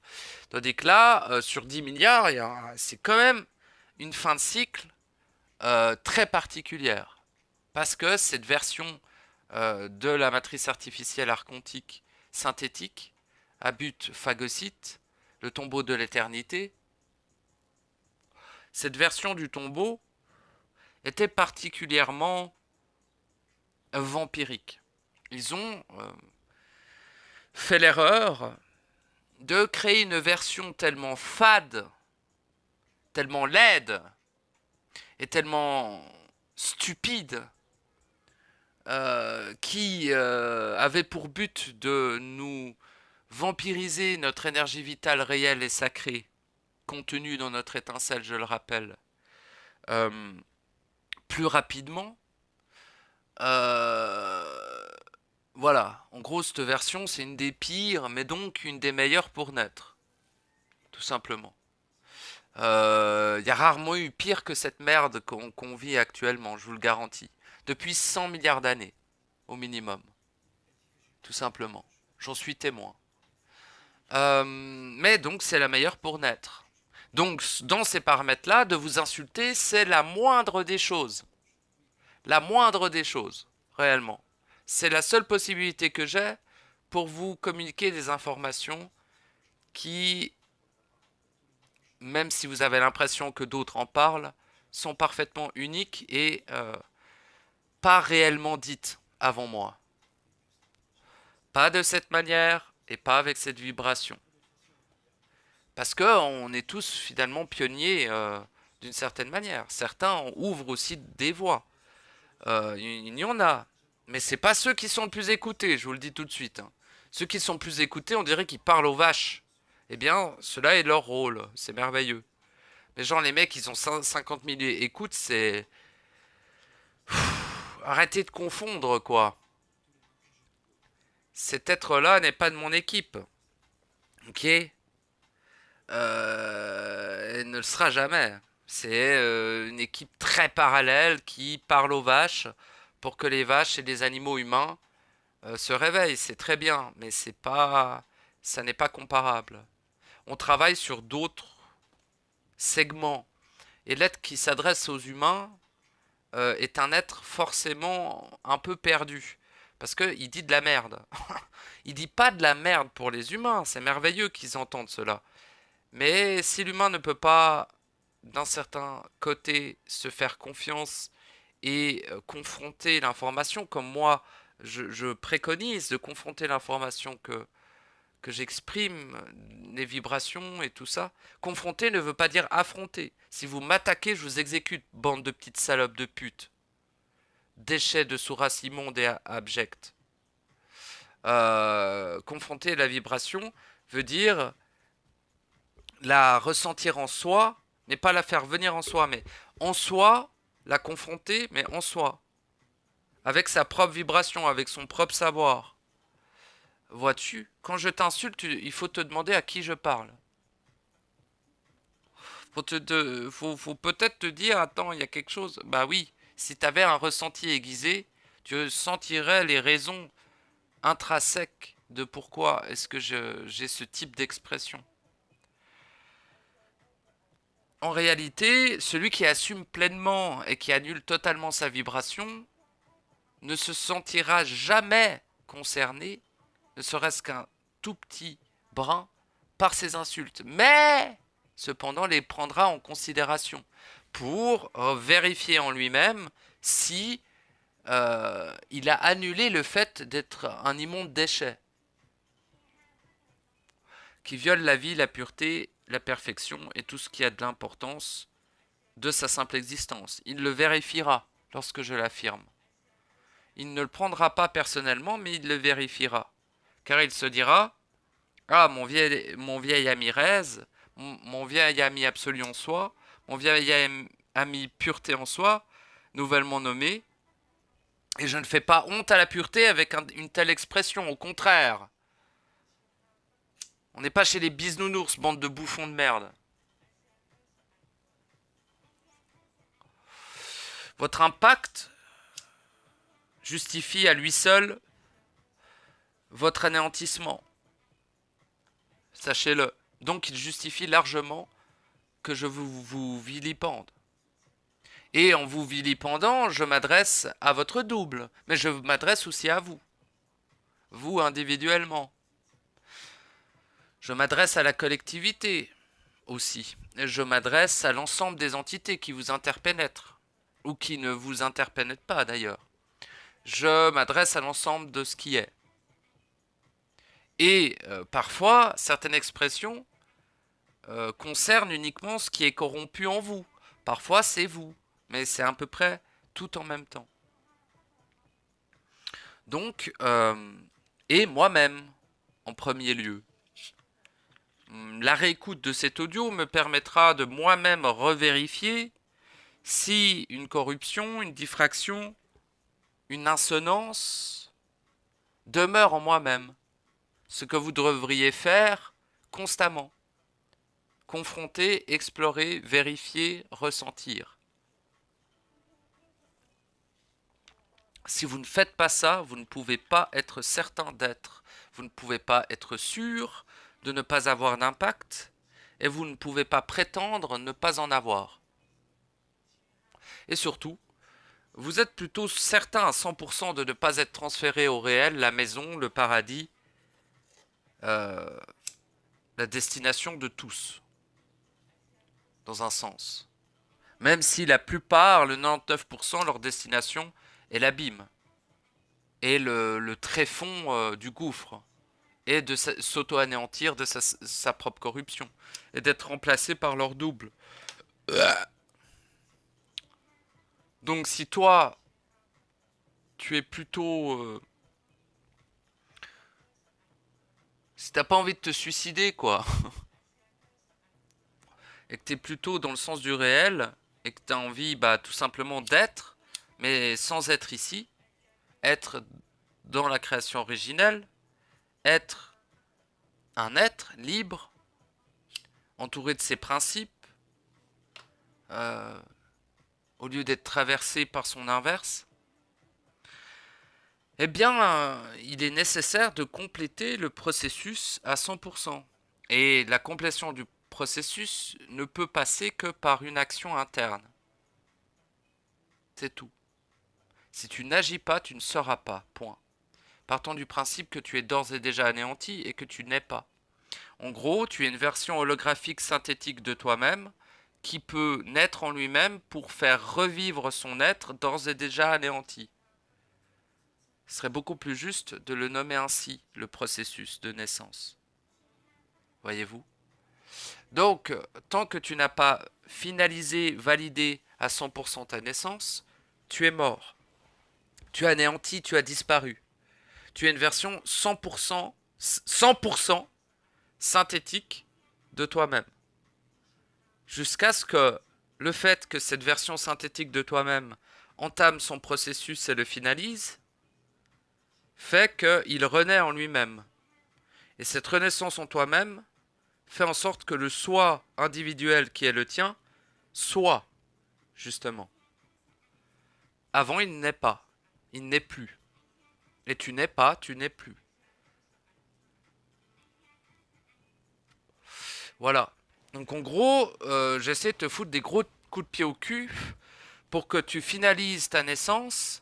Tandis que là, sur 10 milliards, c'est quand même une fin de cycle très particulière. Parce que cette version de la matrice artificielle archontique synthétique, à but phagocyte, le tombeau de l'éternité, cette version du tombeau était particulièrement vampirique. Ils ont fait l'erreur de créer une version tellement fade, tellement laide et tellement stupide, qui avait pour but de nous vampiriser notre énergie vitale réelle et sacrée, contenue dans notre étincelle, je le rappelle, euh, plus rapidement. Euh, voilà, en gros, cette version, c'est une des pires, mais donc une des meilleures pour naître, tout simplement. Il y a rarement eu pire que cette merde qu'on vit actuellement, je vous le garantis. Depuis 100 milliards d'années, au minimum, tout simplement. J'en suis témoin. Mais donc, c'est la meilleure pour naître. Donc, dans ces paramètres-là, de vous insulter, c'est la moindre des choses. La moindre des choses, réellement. C'est la seule possibilité que j'ai pour vous communiquer des informations qui, même si vous avez l'impression que d'autres en parlent, sont parfaitement uniques et pas réellement dites avant moi. Pas de cette manière et pas avec cette vibration. Parce que on est tous finalement pionniers d'une certaine manière. Certains ouvrent aussi des voies. Il y en a. Mais c'est pas ceux qui sont le plus écoutés, je vous le dis tout de suite, hein. Ceux qui sont le plus écoutés, on dirait qu'ils parlent aux vaches. Eh bien, cela est leur rôle. C'est merveilleux. Mais genre, les mecs, ils ont 50 000 écoutes, c'est... Arrêtez de confondre, quoi. Cet être-là n'est pas de mon équipe. Ok. Elle ne le sera jamais. C'est une équipe très parallèle qui parle aux vaches pour que les vaches et les animaux humains se réveillent. C'est très bien, mais c'est pas, ça n'est pas comparable. On travaille sur d'autres segments. Et l'être qui s'adresse aux humains est un être forcément un peu perdu. Parce qu'il dit de la merde. Il dit pas de la merde pour les humains. C'est merveilleux qu'ils entendent cela. Mais si l'humain ne peut pas, d'un certain côté, se faire confiance et confronter l'information, comme moi je préconise de confronter l'information que j'exprime, les vibrations et tout ça. Confronter ne veut pas dire affronter. Si vous m'attaquez, je vous exécute, bande de petites salopes de putes. Déchets de sous-race immonde et abjecte. Confronter la vibration veut dire la ressentir en soi, mais pas la faire venir en soi, mais en soi, la confronter, mais en soi. Avec sa propre vibration, avec son propre savoir. Vois-tu, quand je t'insulte, il faut te demander à qui je parle. Faut peut-être te dire, attends, il y a quelque chose. Bah oui, si tu avais un ressenti aiguisé, tu sentirais les raisons intrinsèques de pourquoi est-ce que j'ai ce type d'expression. En réalité, celui qui assume pleinement et qui annule totalement sa vibration ne se sentira jamais concerné, ne serait-ce qu'un tout petit brin, par ces insultes. Mais, cependant, les prendra en considération pour vérifier en lui-même si il a annulé le fait d'être un immonde déchet qui viole la vie, la pureté, la perfection et tout ce qui a de l'importance de sa simple existence. Il le vérifiera lorsque je l'affirme. Il ne le prendra pas personnellement, mais il le vérifiera. Car il se dira, ah, mon vieil ami Rez, mon vieil ami absolu en soi, mon vieil ami pureté en soi, nouvellement nommé, et je ne fais pas honte à la pureté avec une telle expression, au contraire. On n'est pas chez les bisounours, bande de bouffons de merde. Votre impact justifie à lui seul votre anéantissement. Sachez-le. Donc il justifie largement que je vous vilipende. Et en vous vilipendant, je m'adresse à votre double, mais je m'adresse aussi à vous. Vous individuellement. Je m'adresse à la collectivité aussi. Et je m'adresse à l'ensemble des entités qui vous interpénètrent, ou qui ne vous interpénètrent pas d'ailleurs. Je m'adresse à l'ensemble de ce qui est. Et parfois, certaines expressions concernent uniquement ce qui est corrompu en vous. Parfois, c'est vous, mais c'est à peu près tout en même temps. Donc, et moi-même, en premier lieu. La réécoute de cet audio me permettra de moi-même revérifier si une corruption, une diffraction, une insonance demeure en moi-même. Ce que vous devriez faire constamment. Confronter, explorer, vérifier, ressentir. Si vous ne faites pas ça, vous ne pouvez pas être certain d'être. Vous ne pouvez pas être sûr de ne pas avoir d'impact et vous ne pouvez pas prétendre ne pas en avoir. Et surtout, vous êtes plutôt certain à 100% de ne pas être transféré au réel, la maison, le paradis, la destination de tous, dans un sens. Même si la plupart, le 99%, leur destination est l'abîme et le tréfonds du gouffre et de s'auto-anéantir de sa propre corruption et d'être remplacé par leur double. Donc si toi, tu es plutôt... si t'as pas envie de te suicider, quoi, et que t'es plutôt dans le sens du réel, et que t'as envie, bah, tout simplement d'être, mais sans être ici, être dans la création originelle, être un être libre, entouré de ses principes, au lieu d'être traversé par son inverse, eh bien, il est nécessaire de compléter le processus à 100%. Et la complétion du processus ne peut passer que par une action interne. C'est tout. Si tu n'agis pas, tu ne seras pas. Point. Partant du principe que tu es d'ores et déjà anéanti et que tu n'es pas. En gros, tu es une version holographique synthétique de toi-même qui peut naître en lui-même pour faire revivre son être d'ores et déjà anéanti. Ce serait beaucoup plus juste de le nommer ainsi, le processus de naissance. Voyez-vous ? Donc, tant que tu n'as pas finalisé, validé à 100% ta naissance, tu es mort. Tu as anéanti, tu as disparu. Tu es une version 100% synthétique de toi-même. Jusqu'à ce que le fait que cette version synthétique de toi-même entame son processus et le finalise, fait qu'il renaît en lui-même. Et cette renaissance en toi-même fait en sorte que le soi individuel qui est le tien soit, justement. Avant, il n'est pas. Il n'est plus. Et tu n'es pas, tu n'es plus. Voilà. Donc en gros, j'essaie de te foutre des gros coups de pied au cul pour que tu finalises ta naissance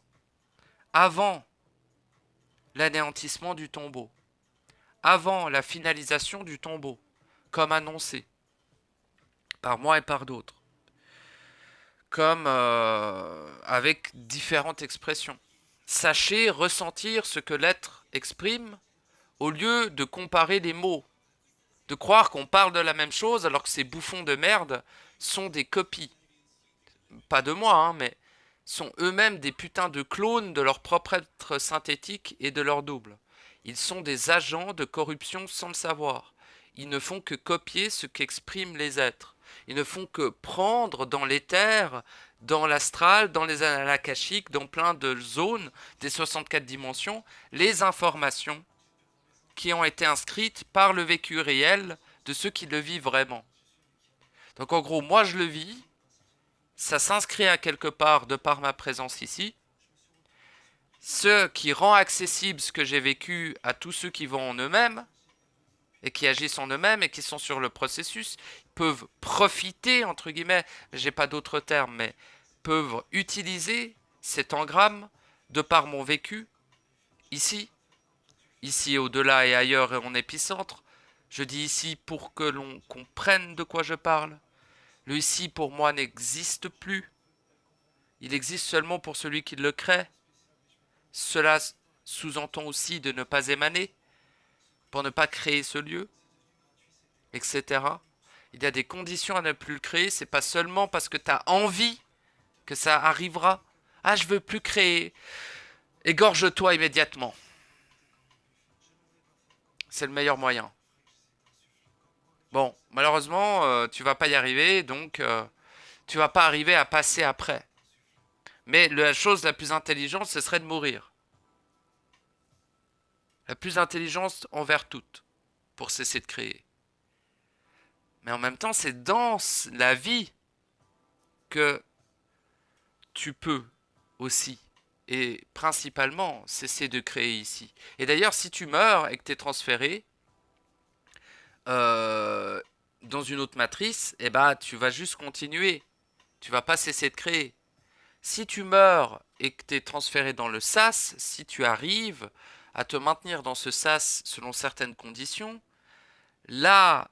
avant l'anéantissement du tombeau, avant la finalisation du tombeau, comme annoncé par moi et par d'autres, comme avec différentes expressions. Sachez ressentir ce que l'être exprime au lieu de comparer les mots, de croire qu'on parle de la même chose alors que ces bouffons de merde sont des copies. Pas de moi, hein, mais sont eux-mêmes des putains de clones de leur propre être synthétique et de leur double. Ils sont des agents de corruption sans le savoir. Ils ne font que copier ce qu'expriment les êtres. Ils ne font que prendre dans l'éther, dans l'astral, dans les annales akashiques, dans plein de zones des 64 dimensions, les informations qui ont été inscrites par le vécu réel de ceux qui le vivent vraiment. Donc en gros, moi je le vis, ça s'inscrit à quelque part de par ma présence ici, ce qui rend accessible ce que j'ai vécu à tous ceux qui vont en eux-mêmes, et qui agissent en eux-mêmes, et qui sont sur le processus, peuvent profiter, entre guillemets, j'ai pas d'autres termes, mais peuvent utiliser cet engramme de par mon vécu, ici, au-delà et ailleurs et en épicentre. Je dis ici pour que l'on comprenne de quoi je parle. Le ici pour moi n'existe plus. Il existe seulement pour celui qui le crée. Cela sous-entend aussi de ne pas émaner, pour ne pas créer ce lieu, etc. Il y a des conditions à ne plus le créer, c'est pas seulement parce que tu as envie que ça arrivera. Ah, je veux plus créer. Égorge-toi immédiatement. C'est le meilleur moyen. Bon, malheureusement, tu vas pas y arriver, donc tu vas pas arriver à passer après. Mais la chose la plus intelligente, ce serait de mourir. La plus intelligente envers toutes, pour cesser de créer. Mais en même temps, c'est dans la vie que tu peux aussi, et principalement, cesser de créer ici. Et d'ailleurs, si tu meurs et que tu es transféré euh, dans une autre matrice, eh ben, tu vas juste continuer. Tu vas pas cesser de créer. Si tu meurs et que tu es transféré dans le sas, si tu arrives à te maintenir dans ce sas selon certaines conditions, là,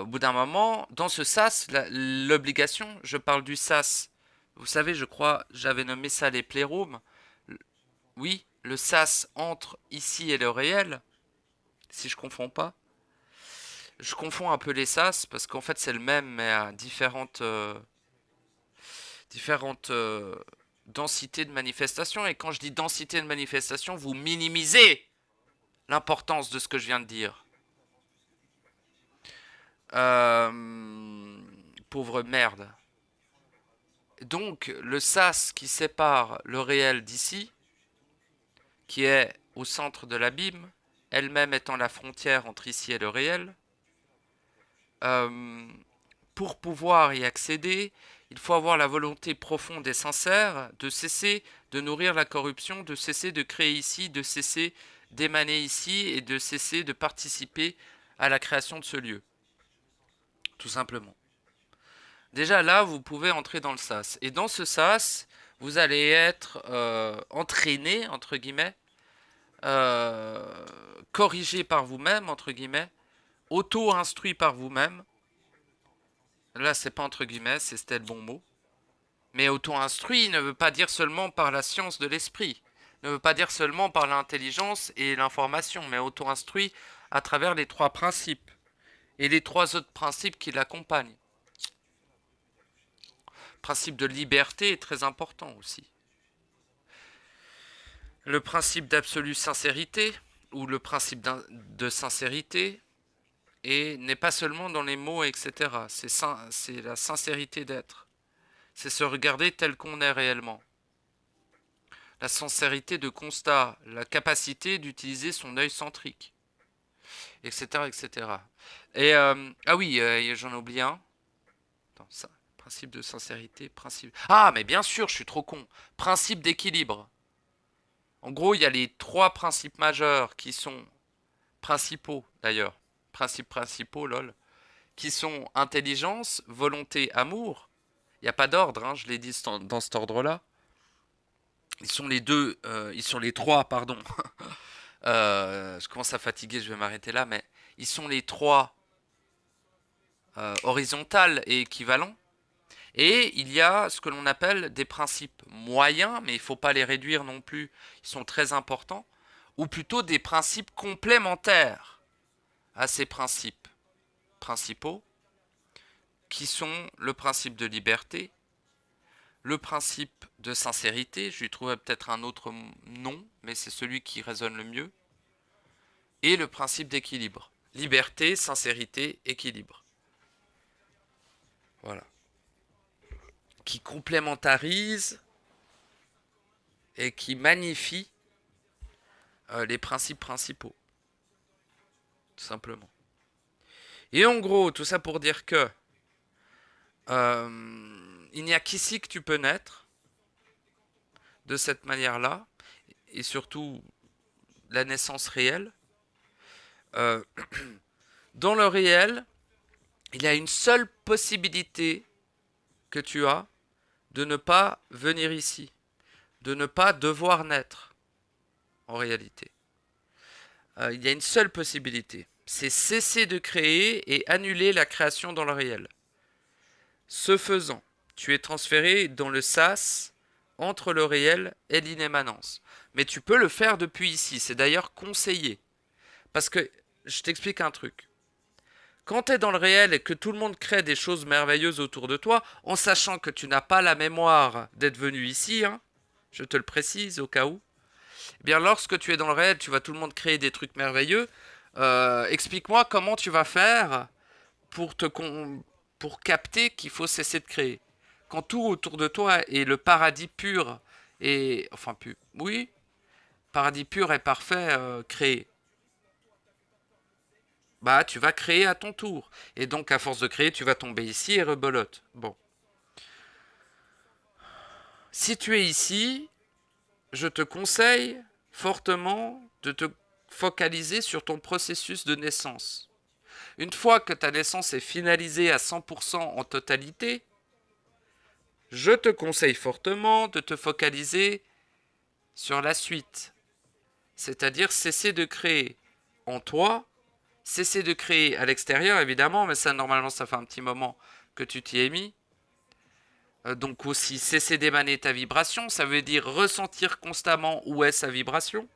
au bout d'un moment, dans ce sas, l'obligation, je parle du sas, vous savez, je crois, j'avais nommé ça les playrooms. Oui, le sas entre ici et le réel, si je confonds pas. Je confonds un peu les sas parce qu'en fait c'est le même mais à différentes densités de manifestation. Et quand je dis densité de manifestation, vous minimisez l'importance de ce que je viens de dire. Pauvre merde. Donc, le sas qui sépare le réel d'ici, qui est au centre de l'abîme, elle-même étant la frontière entre ici et le réel, pour pouvoir y accéder, il faut avoir la volonté profonde et sincère de cesser de nourrir la corruption, de cesser de créer ici, de cesser d'émaner ici et de cesser de participer à la création de ce lieu. Tout simplement. Déjà là, vous pouvez entrer dans le sas. Et dans ce sas, vous allez être entraîné, entre guillemets, corrigé par vous-même, entre guillemets, auto-instruit par vous-même. Là, c'est pas entre guillemets, c'était le bon mot. Mais auto-instruit ne veut pas dire seulement par la science de l'esprit, ne veut pas dire seulement par l'intelligence et l'information, mais auto-instruit à travers les trois principes et les trois autres principes qui l'accompagnent. Le principe de liberté est très important aussi. Le principe d'absolue sincérité, ou le principe de sincérité, et n'est pas seulement dans les mots, etc. C'est la sincérité d'être. C'est se regarder tel qu'on est réellement. La sincérité de constat, la capacité d'utiliser son œil centrique, etc. etc. Et, ah oui, j'en ai oublié un. Attends, ça, principe de sincérité, principe... Ah, mais bien sûr, je suis trop con. Principe d'équilibre. En gros, il y a les trois principes majeurs qui sont principaux, d'ailleurs. Principes principaux, lol. Qui sont intelligence, volonté, amour. Il n'y a pas d'ordre, hein, je l'ai dit dans cet ordre-là. Ils sont les deux, ils sont les trois, pardon. Je commence à fatiguer, je vais m'arrêter là, mais ils sont les trois horizontales et équivalents. Et il y a ce que l'on appelle des principes moyens, mais il ne faut pas les réduire non plus, ils sont très importants, ou plutôt des principes complémentaires à ces principes principaux, qui sont le principe de liberté, le principe de sincérité, je lui trouvais peut-être un autre nom, mais c'est celui qui résonne le mieux, et le principe d'équilibre. Liberté, sincérité, équilibre. Voilà. Qui complémentarise et qui magnifie les principes principaux. Tout simplement. Et en gros, tout ça pour dire que il n'y a qu'ici que tu peux naître de cette manière-là, et surtout la naissance réelle. Euh, dans le réel, il y a une seule possibilité que tu as de ne pas venir ici, de ne pas devoir naître, en réalité. Il y a une seule possibilité, c'est cesser de créer et annuler la création dans le réel. Ce faisant, tu es transféré dans le sas entre le réel et l'inémanence. Mais tu peux le faire depuis ici, c'est d'ailleurs conseillé. Parce que, je t'explique un truc. Quand tu es dans le réel et que tout le monde crée des choses merveilleuses autour de toi, en sachant que tu n'as pas la mémoire d'être venu ici, hein, je te le précise au cas où, eh bien lorsque tu es dans le réel, tu vois tout le monde créer des trucs merveilleux. Explique-moi comment tu vas faire pour pour capter qu'il faut cesser de créer. Quand tout autour de toi est le paradis pur et enfin pur, oui, paradis pur et parfait créé. Bah, tu vas créer à ton tour. Et donc, à force de créer, tu vas tomber ici et rebelote. Bon. Si tu es ici, je te conseille fortement de te focaliser sur ton processus de naissance. Une fois que ta naissance est finalisée à 100% en totalité, je te conseille fortement de te focaliser sur la suite. C'est-à-dire cesser de créer en toi, cesser de créer à l'extérieur évidemment, mais ça normalement ça fait un petit moment que tu t'y es mis. Donc aussi cesser d'émaner ta vibration, ça veut dire ressentir constamment où est sa vibration.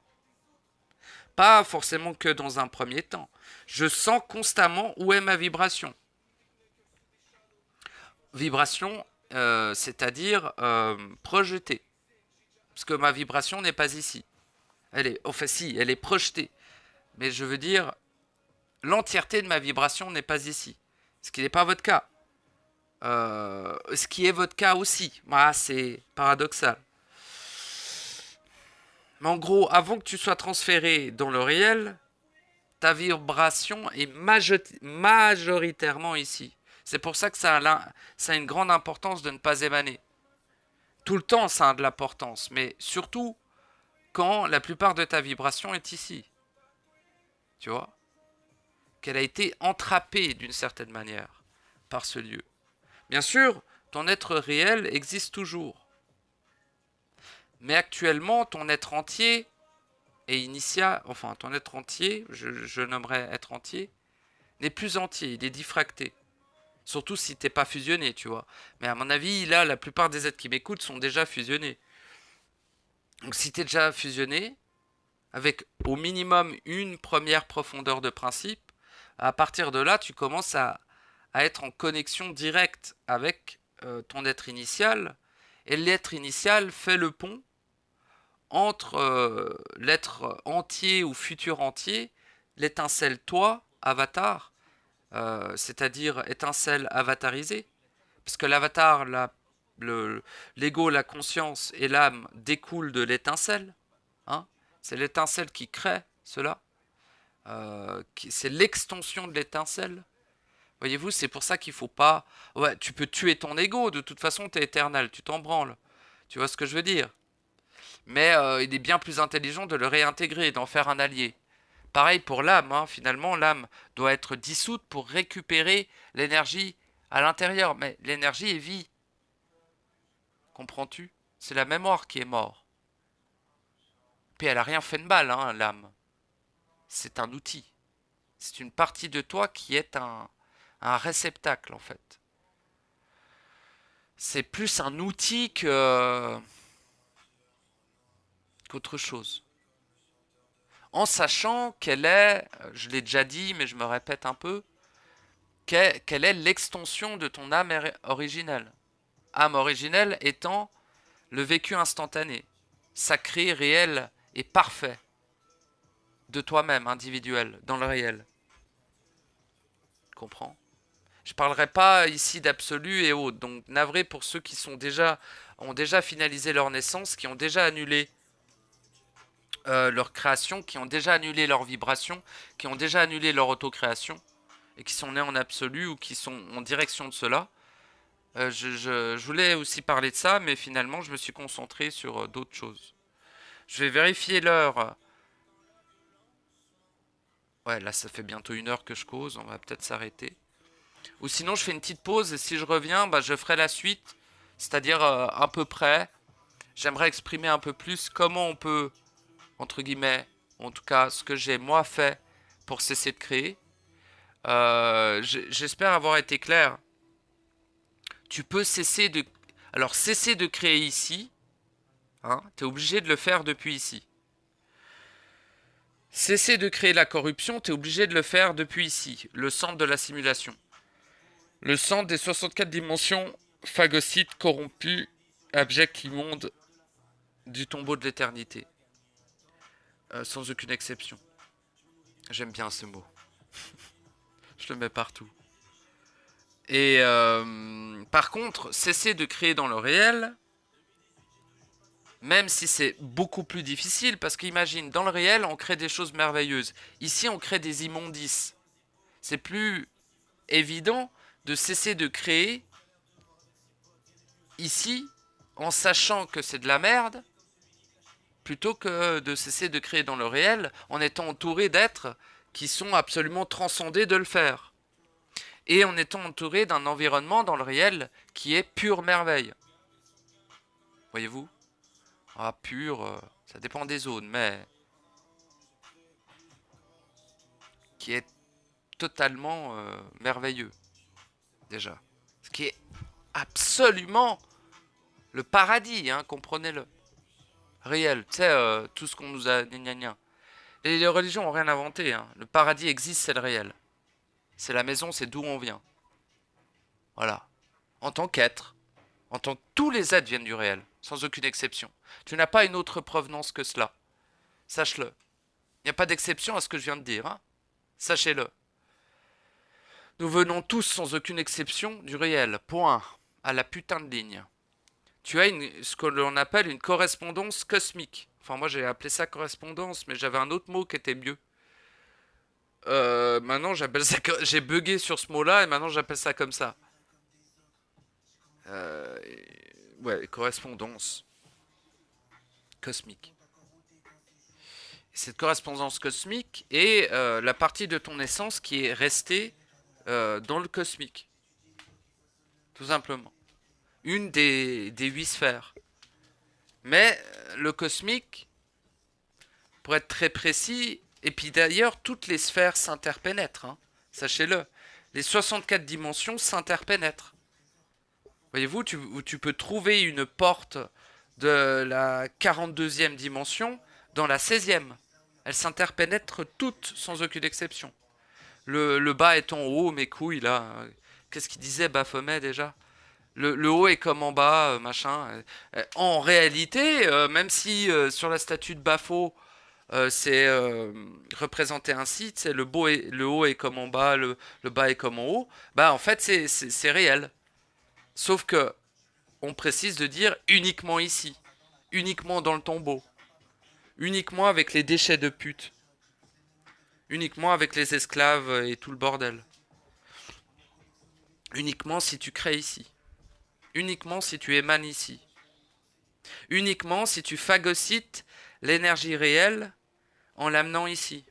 Pas forcément que dans un premier temps. Je sens constamment où est ma vibration. Vibration, c'est-à-dire projetée. Parce que ma vibration n'est pas ici. Elle est, enfin si, elle est projetée. Mais je veux dire, l'entièreté de ma vibration n'est pas ici. Ce qui n'est pas votre cas. Ce qui est votre cas aussi. Ah, c'est paradoxal. Mais en gros, avant que tu sois transféré dans le réel, ta vibration est majoritairement ici. C'est pour ça que ça a une grande importance de ne pas émaner. Tout le temps, ça a de l'importance, mais surtout quand la plupart de ta vibration est ici. Tu vois ? Qu'elle a été entrappée d'une certaine manière par ce lieu. Bien sûr, ton être réel existe toujours. Mais actuellement, ton être entier est initial, enfin ton être entier, je nommerais être entier, n'est plus entier, il est diffracté. Surtout si t'es pas fusionné, tu vois. Mais à mon avis, là, la plupart des êtres qui m'écoutent sont déjà fusionnés. Donc si t'es déjà fusionné, avec au minimum une première profondeur de principe, à partir de là, tu commences à être en connexion directe avec ton être initial. Et l'être initial fait le pont entre l'être entier ou futur entier, l'étincelle toi, avatar, c'est-à-dire étincelle avatarisée, parce que l'avatar, l'ego, la conscience et l'âme découlent de l'étincelle. Hein, c'est l'étincelle qui crée cela. C'est l'extension de l'étincelle. Voyez-vous, c'est pour ça qu'il faut pas... Ouais, tu peux tuer ton ego, de toute façon, t'es éternel, tu t'en branles. Tu vois ce que je veux dire? Mais il est bien plus intelligent de le réintégrer, d'en faire un allié. Pareil pour l'âme, hein. Finalement, l'âme doit être dissoute pour récupérer l'énergie à l'intérieur. Mais l'énergie est vie. Comprends-tu? C'est la mémoire qui est mort. Puis elle a rien fait de mal, hein, l'âme. C'est un outil. C'est une partie de toi qui est un réceptacle, en fait. C'est plus un outil qu'autre chose. En sachant qu'elle est, je l'ai déjà dit, mais je me répète un peu, quelle est l'extension de ton âme originelle. Âme originelle étant le vécu instantané, sacré, réel et parfait de toi-même, individuel, dans le réel. Comprends? Je parlerai pas ici d'absolu et autres, donc navré pour ceux qui ont déjà finalisé leur naissance, qui ont déjà annulé leur création, qui ont déjà annulé leur vibration, qui ont déjà annulé leur autocréation, et qui sont nés en absolu ou qui sont en direction de cela. Je voulais aussi parler de ça, mais finalement je me suis concentré sur d'autres choses. Je vais vérifier l'heure. Ouais, là ça fait bientôt 1 heure que je cause, on va peut-être s'arrêter. Ou sinon je fais une petite pause et si je reviens, bah, je ferai la suite. C'est-à-dire à peu près. J'aimerais exprimer un peu plus comment on peut, entre guillemets, en tout cas ce que j'ai moi fait pour cesser de créer. J'espère avoir été clair. Tu peux cesser de... Alors cesser de créer ici, hein, tu es obligé de le faire depuis ici. Cesser de créer la corruption, tu es obligé de le faire depuis ici, le centre de la simulation. Le centre des 64 dimensions phagocytes, corrompus, abjects, immondes du tombeau de l'éternité. Sans aucune exception. J'aime bien ce mot. Je le mets partout. Et par contre, cesser de créer dans le réel, même si c'est beaucoup plus difficile, parce qu'imagine, dans le réel, on crée des choses merveilleuses. Ici, on crée des immondices. C'est plus évident de cesser de créer ici, en sachant que c'est de la merde, plutôt que de cesser de créer dans le réel, en étant entouré d'êtres qui sont absolument transcendés de le faire. Et en étant entouré d'un environnement dans le réel qui est pure merveille. Voyez-vous? Ah, pur, ça dépend des zones, mais qui est totalement merveilleux, déjà. Ce qui est absolument le paradis, hein, comprenez-le. Réel, tu sais, tout ce qu'on nous a... Gna gna gna. Et les religions n'ont rien inventé, hein. Le paradis existe, c'est le réel. C'est la maison, c'est d'où on vient. Voilà. En tant qu'être, en tant que tous les êtres viennent du réel, sans aucune exception. Tu n'as pas une autre provenance que cela. Sache-le. Il n'y a pas d'exception à ce que je viens de dire, hein. Sachez-le. Nous venons tous, sans aucune exception, du réel. Point. À la putain de ligne. Tu as ce que l'on appelle une correspondance cosmique. Enfin, moi j'ai appelé ça correspondance, mais j'avais un autre mot qui était mieux. Maintenant j'appelle ça... J'ai bugué sur ce mot-là et maintenant j'appelle ça comme ça. Euh, ouais, correspondance cosmique. Cette correspondance cosmique est la partie de ton essence qui est restée dans le cosmique. Tout simplement. Une des 8 sphères. Mais le cosmique, pour être très précis, et puis d'ailleurs, toutes les sphères s'interpénètrent, hein, sachez-le. Les 64 dimensions s'interpénètrent. Voyez-vous, tu peux trouver une porte de la 42e dimension dans la 16e. Elles s'interpénètrent toutes, sans aucune exception. Le bas est en haut, mes couilles, là. Qu'est-ce qu'il disait Baphomet, déjà? Le haut est comme en bas, machin. En réalité, même si sur la statue de Bapho, c'est représenté ainsi, le haut est comme en bas, le bas est comme en haut, bah en fait c'est réel. Sauf que on précise de dire uniquement ici, uniquement dans le tombeau, uniquement avec les déchets de pute, uniquement avec les esclaves et tout le bordel, uniquement si tu crées ici, uniquement si tu émanes ici, uniquement si tu phagocytes l'énergie réelle en l'amenant ici.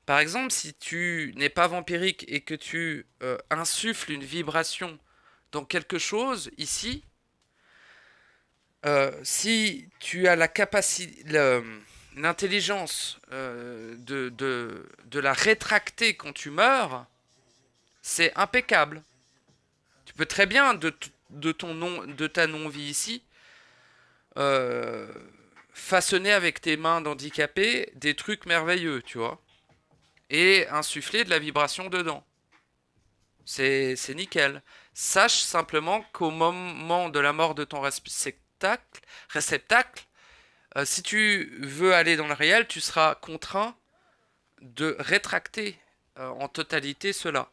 Par exemple, si tu n'es pas vampirique et que tu insuffles une vibration dans quelque chose ici, Si tu as la capacité, l'intelligence de la rétracter quand tu meurs, c'est impeccable. Tu peux très bien, de ta non-vie ici, euh, façonner avec tes mains d'handicapé des trucs merveilleux, tu vois, et insuffler de la vibration dedans. C'est nickel. Sache simplement qu'au moment de la mort de ton réceptacle, si tu veux aller dans le réel, tu seras contraint de rétracter en totalité cela.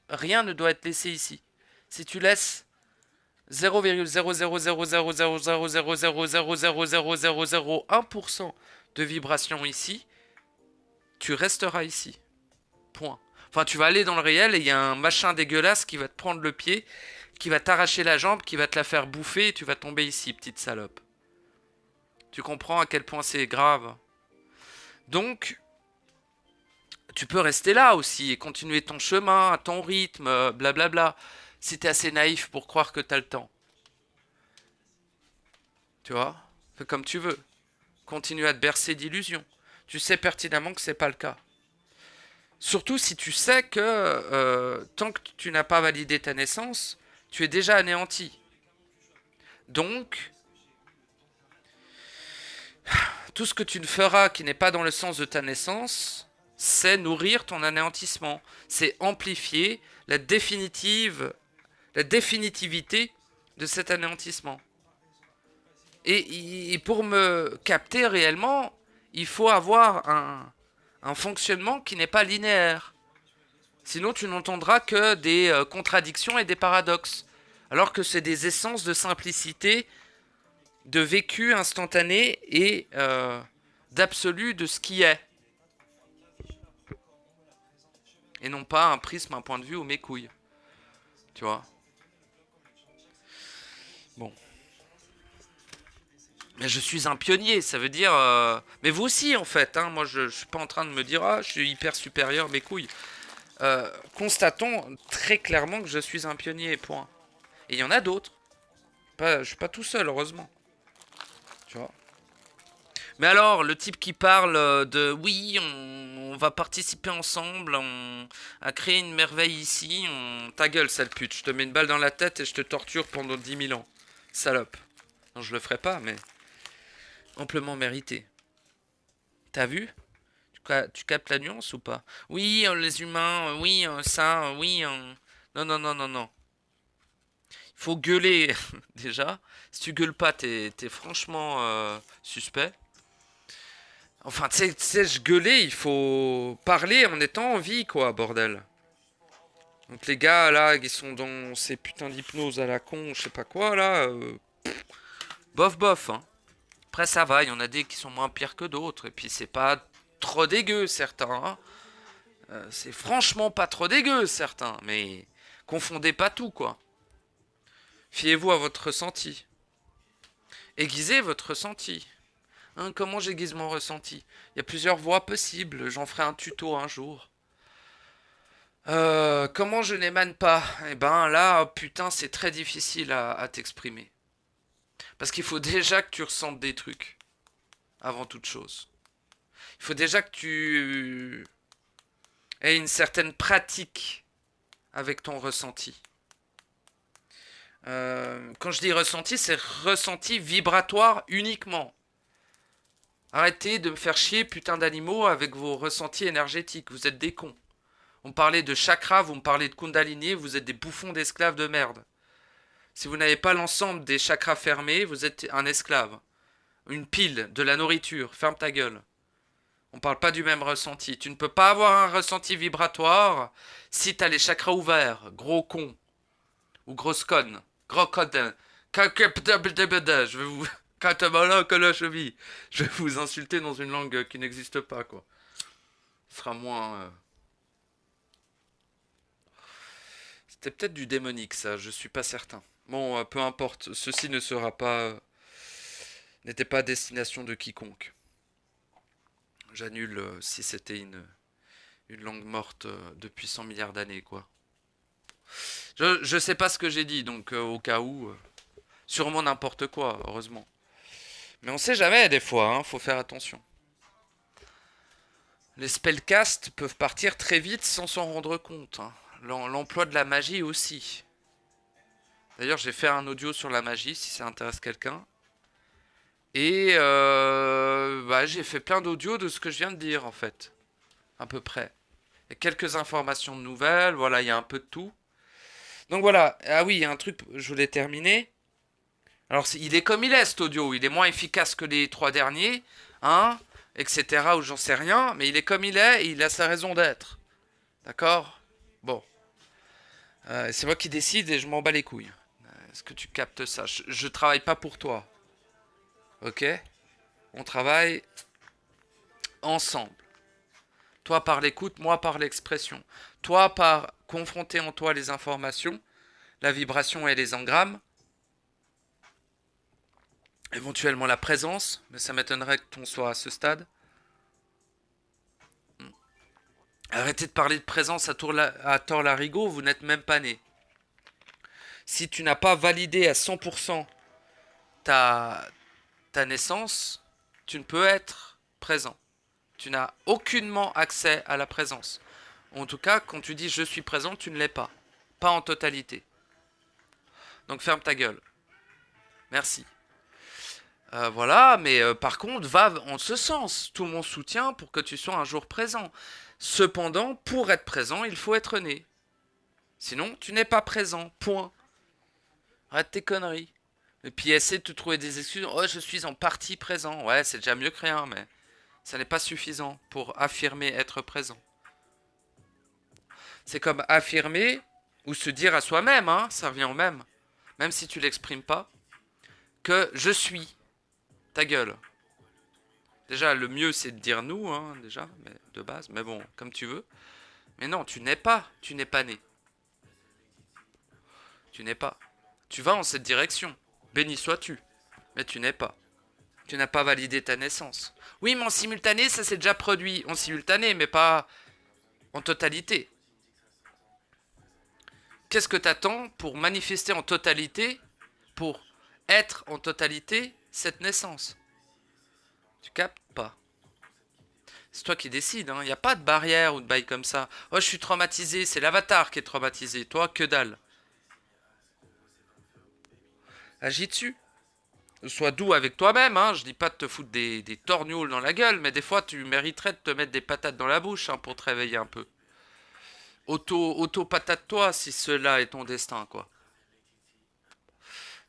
Rien ne doit être laissé ici. Si tu laisses 0,00000000000000001% de vibration ici, tu resteras ici. Point. Enfin, tu vas aller dans le réel et il y a un machin dégueulasse qui va te prendre le pied, qui va t'arracher la jambe, qui va te la faire bouffer et tu vas tomber ici, petite salope. Tu comprends à quel point c'est grave. Donc, tu peux rester là aussi et continuer ton chemin, à ton rythme, blablabla. Si t'es assez naïf pour croire que t'as le temps. Tu vois? Fais comme tu veux. Continue à te bercer d'illusions. Tu sais pertinemment que c'est pas le cas. Surtout si tu sais que tant que tu n'as pas validé ta naissance, tu es déjà anéanti. Donc, tout ce que tu ne feras qui n'est pas dans le sens de ta naissance, c'est nourrir ton anéantissement. C'est amplifier la définitivité de cet anéantissement. Et pour me capter réellement, il faut avoir un fonctionnement qui n'est pas linéaire. Sinon, tu n'entendras que des contradictions et des paradoxes. Alors que c'est des essences de simplicité, de vécu instantané et d'absolu de ce qui est. Et non pas un prisme, un point de vue ou mes couilles. Tu vois? Bon. Mais je suis un pionnier, ça veut dire... Mais vous aussi, en fait. Hein, moi, je suis pas en train de me dire, ah, je suis hyper supérieur, mes couilles. Constatons très clairement que je suis un pionnier, point. Et il y en a d'autres. Je suis pas tout seul, heureusement. Tu vois? Mais alors, le type qui parle de oui, on va participer ensemble à créer une merveille ici, ta gueule, sale pute, je te mets une balle dans la tête et je te torture pendant 10 000 ans. Salope. Non, je le ferai pas, mais amplement mérité. T'as vu? Tu captes la nuance ou pas? Oui, les humains, oui, ça, oui. Non, non, non, non, non. Il faut gueuler, déjà. Si tu gueules pas, t'es franchement suspect. Enfin, tu sais, je gueulais, il faut parler en étant en vie, quoi, bordel. Donc les gars, là, qui sont dans ces putains d'hypnose à la con, je sais pas quoi, là, bof, bof, hein. Après, ça va, il y en a des qui sont moins pires que d'autres, et puis c'est pas trop dégueu, certains, hein. C'est franchement pas trop dégueu, certains, mais confondez pas tout, quoi. Fiez-vous à votre ressenti. Aiguisez votre ressenti. Hein, comment j'aiguise mon ressenti? Il y a plusieurs voies possibles, j'en ferai un tuto un jour. Comment je n'émane pas? Eh ben là, putain, c'est très difficile à t'exprimer. Parce qu'il faut déjà que tu ressentes des trucs, avant toute chose. Il faut déjà que tu aies une certaine pratique avec ton ressenti. Quand je dis ressenti, c'est ressenti vibratoire uniquement. Arrêtez de me faire chier, putain d'animaux, avec vos ressentis énergétiques. Vous êtes des cons. On me parlait de chakra, vous me parlez de kundalini, vous êtes des bouffons d'esclaves de merde. Si vous n'avez pas l'ensemble des chakras fermés, vous êtes un esclave. Une pile, de la nourriture, ferme ta gueule. On parle pas du même ressenti. Tu ne peux pas avoir un ressenti vibratoire si t'as les chakras ouverts, gros con. Ou grosse conne. Gros conne. Je vais vous... que la cheville. Je vais vous insulter dans une langue qui n'existe pas, quoi. Ce sera moins... C'était peut-être du démonique, ça, je suis pas certain. Bon, peu importe, ceci ne sera pas... n'était pas à destination de quiconque. J'annule si c'était une langue morte depuis 100 milliards d'années, quoi. Je sais pas ce que j'ai dit, donc au cas où... Sûrement n'importe quoi, heureusement. Mais on sait jamais des fois, hein, faut faire attention. Les spellcasts peuvent partir très vite sans s'en rendre compte, hein. L'emploi de la magie aussi. D'ailleurs, j'ai fait un audio sur la magie, si ça intéresse quelqu'un. Et bah, j'ai fait plein d'audios de ce que je viens de dire, en fait. À peu près. Et quelques informations nouvelles, voilà, il y a un peu de tout. Donc voilà, ah oui, il y a un truc, je voulais terminer. Alors, il est comme il est, cet audio. Il est moins efficace que les trois derniers, hein, etc., ou j'en sais rien. Mais il est comme il est et il a sa raison d'être. D'accord? Bon. C'est moi qui décide et je m'en bats les couilles. Est-ce que tu captes ça? Je travaille pas pour toi. Ok? On travaille ensemble. Toi par l'écoute, moi par l'expression. Toi par confronter en toi les informations, la vibration et les engrammes. Éventuellement la présence, mais ça m'étonnerait que ton soit à ce stade. Arrêtez de parler de présence à tort larigot, vous n'êtes même pas né. Si tu n'as pas validé à 100% ta naissance, tu ne peux être présent. Tu n'as aucunement accès à la présence. En tout cas, quand tu dis je suis présent, tu ne l'es pas. Pas en totalité. Donc ferme ta gueule. Merci. Voilà, mais par contre, va en ce sens. Tout mon soutien pour que tu sois un jour présent. Cependant, pour être présent, il faut être né. Sinon, tu n'es pas présent. Point. Arrête tes conneries. Et puis essaie de te trouver des excuses. Oh, je suis en partie présent. Ouais, c'est déjà mieux que rien, mais ça n'est pas suffisant pour affirmer être présent. C'est comme affirmer ou se dire à soi-même, hein, ça revient au même, même si tu l'exprimes pas, que je suis. Ta gueule. Déjà, le mieux c'est de dire nous, hein, déjà, mais de base, mais bon, comme tu veux. Mais non, tu n'es pas né. Tu n'es pas. Tu vas en cette direction. Béni sois-tu. Mais tu n'es pas. Tu n'as pas validé ta naissance. Oui, mais en simultané, ça s'est déjà produit. En simultané, mais pas en totalité. Qu'est-ce que t'attends pour manifester en totalité, pour être en totalité cette naissance? Tu captes pas. C'est toi qui décides, hein. Il n'y a pas de barrière ou de bail comme ça. Oh, je suis traumatisé, c'est l'avatar qui est traumatisé. Toi, que dalle. Agis dessus. Sois doux avec toi-même, hein. Je dis pas de te foutre des torgnoles dans la gueule, mais des fois tu mériterais de te mettre des patates dans la bouche, hein, pour te réveiller un peu. Patate-toi si cela est ton destin, quoi.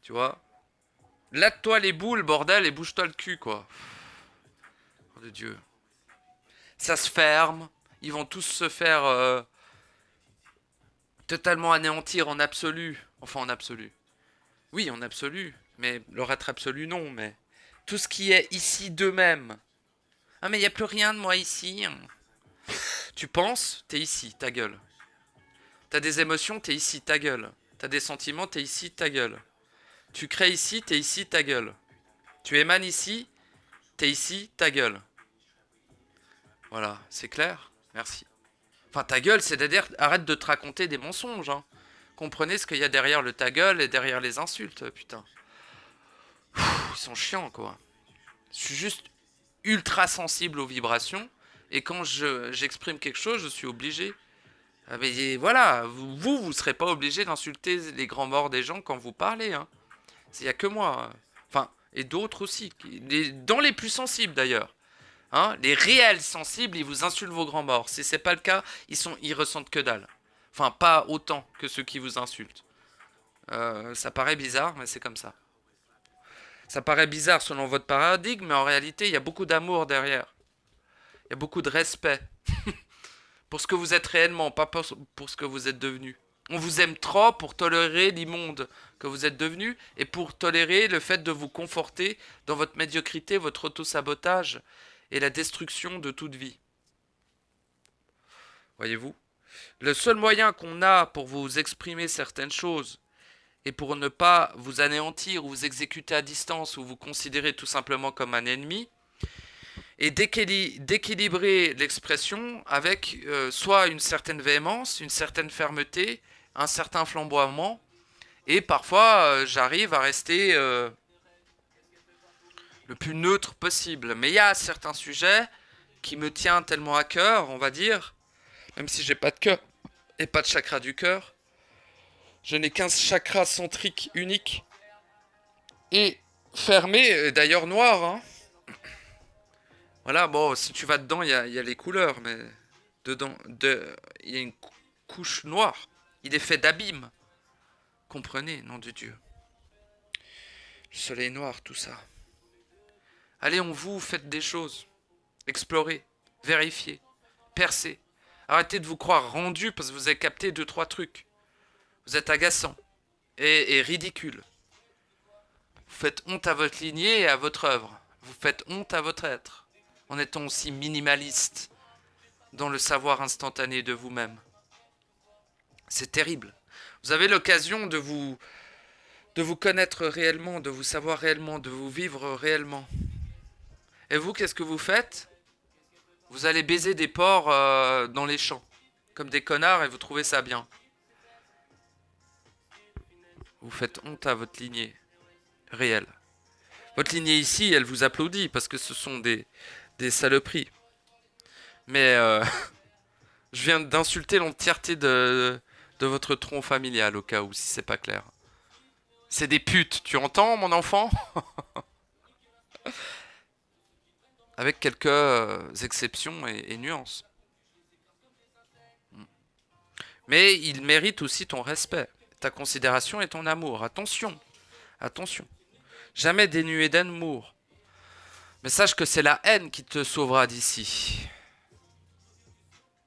Tu vois? Lâche-toi les boules, bordel, et bouge-toi le cul, quoi. Oh de Dieu. Ça se ferme. Ils vont tous se faire totalement anéantir en absolu. Enfin, en absolu. Oui, en absolu. Mais leur être absolu, non. Mais tout ce qui est ici d'eux-mêmes. Ah, mais il n'y a plus rien de moi ici. Tu penses, t'es ici, ta gueule. T'as des émotions, t'es ici, ta gueule. T'as des sentiments, t'es ici, ta gueule. Tu crées ici, t'es ici, ta gueule. Tu émanes ici, t'es ici, ta gueule. Voilà, c'est clair? Merci. Enfin, ta gueule, c'est-à-dire, arrête de te raconter des mensonges, hein. Comprenez ce qu'il y a derrière le ta gueule et derrière les insultes, putain. Ils sont chiants, quoi. Je suis juste ultra sensible aux vibrations, et quand j'exprime quelque chose, je suis obligé. Ah, mais voilà, vous serez pas obligé d'insulter les grands morts des gens quand vous parlez, hein. Il n'y a que moi. Enfin, et d'autres aussi. Dans les plus sensibles, d'ailleurs. Hein, les réels sensibles, ils vous insultent vos grands morts. Si c'est pas le cas, ils ressentent que dalle. Enfin, pas autant que ceux qui vous insultent. Ça paraît bizarre, mais c'est comme ça. Ça paraît bizarre selon votre paradigme, mais en réalité, il y a beaucoup d'amour derrière. Il y a beaucoup de respect. Pour ce que vous êtes réellement, pas pour ce que vous êtes devenu. On vous aime trop pour tolérer l'immonde que vous êtes devenu et pour tolérer le fait de vous conforter dans votre médiocrité, votre auto-sabotage et la destruction de toute vie. Voyez-vous? Le seul moyen qu'on a pour vous exprimer certaines choses et pour ne pas vous anéantir ou vous exécuter à distance ou vous considérer tout simplement comme un ennemi est d'équilibrer l'expression avec soit une certaine véhémence, une certaine fermeté, un certain flamboiement Et parfois, j'arrive à rester le plus neutre possible. Mais il y a certains sujets qui me tiennent tellement à cœur, on va dire, même si j'ai pas de cœur et pas de chakra du cœur. Je n'ai qu'un chakra centrique unique et fermé, d'ailleurs noir. Hein. Voilà, bon, si tu vas dedans, il y a les couleurs, mais dedans, il y a une couche noire. Il est fait d'abîmes. Comprenez, nom de Dieu. Le soleil noir, tout ça. Allez, on vous, faites des choses. Explorez, vérifiez, percez. Arrêtez de vous croire rendu parce que vous avez capté deux, trois trucs. Vous êtes agaçant et ridicule. Vous faites honte à votre lignée et à votre œuvre. Vous faites honte à votre être, en étant aussi minimaliste dans le savoir instantané de vous-même. C'est terrible. Vous avez l'occasion de vous connaître réellement, de vous savoir réellement, de vous vivre réellement. Et vous, qu'est-ce que vous faites? Vous allez baiser des porcs dans les champs, comme des connards, et vous trouvez ça bien. Vous faites honte à votre lignée réelle. Votre lignée ici, elle vous applaudit, parce que ce sont des saloperies. Mais je viens d'insulter l'entièreté de votre tronc familial, au cas où, si c'est pas clair. C'est des putes, tu entends, mon enfant? Avec quelques exceptions et nuances. Mais il mérite aussi ton respect, ta considération et ton amour. Attention, attention. Jamais dénué d'amour. Mais sache que c'est la haine qui te sauvera d'ici.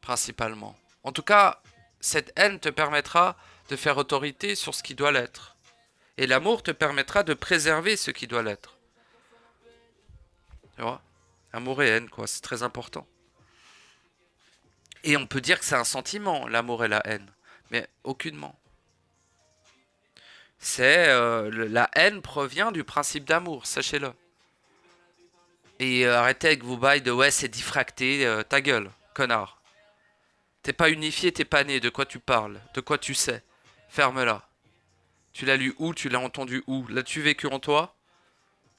Principalement. En tout cas, cette haine te permettra de faire autorité sur ce qui doit l'être. Et l'amour te permettra de préserver ce qui doit l'être. Tu vois? Amour et haine, quoi, c'est très important. Et on peut dire que c'est un sentiment, l'amour et la haine. Mais aucunement. La haine provient du principe d'amour, sachez-le. Et arrêtez avec vos bails de ouais, c'est diffracté, ta gueule, connard. T'es pas unifié, t'es pas né, de quoi tu parles, de quoi tu sais. Ferme-la. Tu l'as lu où, tu l'as entendu où? L'as-tu vécu en toi?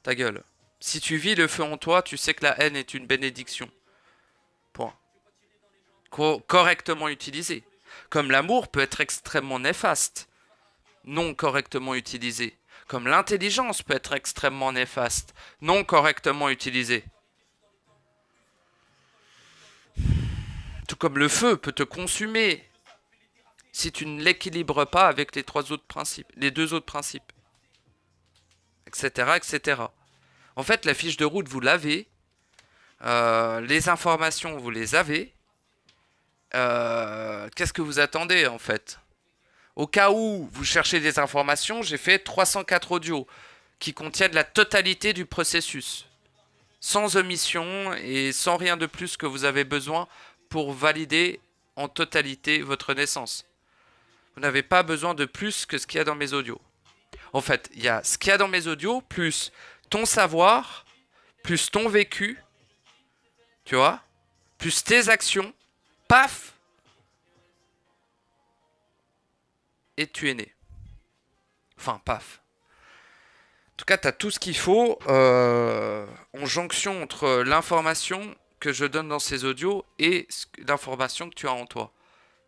Ta gueule. Si tu vis le feu en toi, tu sais que la haine est une bénédiction. Point. Correctement utilisé. Comme l'amour peut être extrêmement néfaste, non correctement utilisé. Comme l'intelligence peut être extrêmement néfaste, non correctement utilisée. Tout comme le feu peut te consumer si tu ne l'équilibres pas avec les deux autres principes, etc., etc. En fait, la fiche de route, vous l'avez. Les informations, vous les avez. Qu'est-ce que vous attendez, en fait? Au cas où vous cherchez des informations, j'ai fait 304 audios qui contiennent la totalité du processus, sans omission et sans rien de plus que vous avez besoin pour valider en totalité votre naissance. Vous n'avez pas besoin de plus que ce qu'il y a dans mes audios. En fait, il y a ce qu'il y a dans mes audios, plus ton savoir, plus ton vécu, tu vois, plus tes actions, paf, et tu es né. Enfin, paf. En tout cas, tu as tout ce qu'il faut en jonction entre l'information que je donne dans ces audios et l'information que tu as en toi.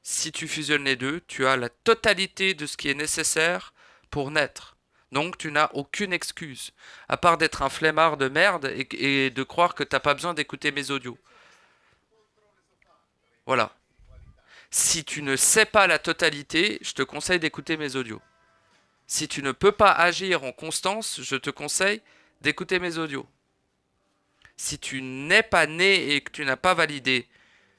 Si tu fusionnes les deux, tu as la totalité de ce qui est nécessaire pour naître. Donc tu n'as aucune excuse, à part d'être un flemmard de merde et de croire que t'as pas besoin d'écouter mes audios. Voilà. Si tu ne sais pas la totalité, je te conseille d'écouter mes audios. Si tu ne peux pas agir en constance, je te conseille d'écouter mes audios. Si tu n'es pas né et que tu n'as pas validé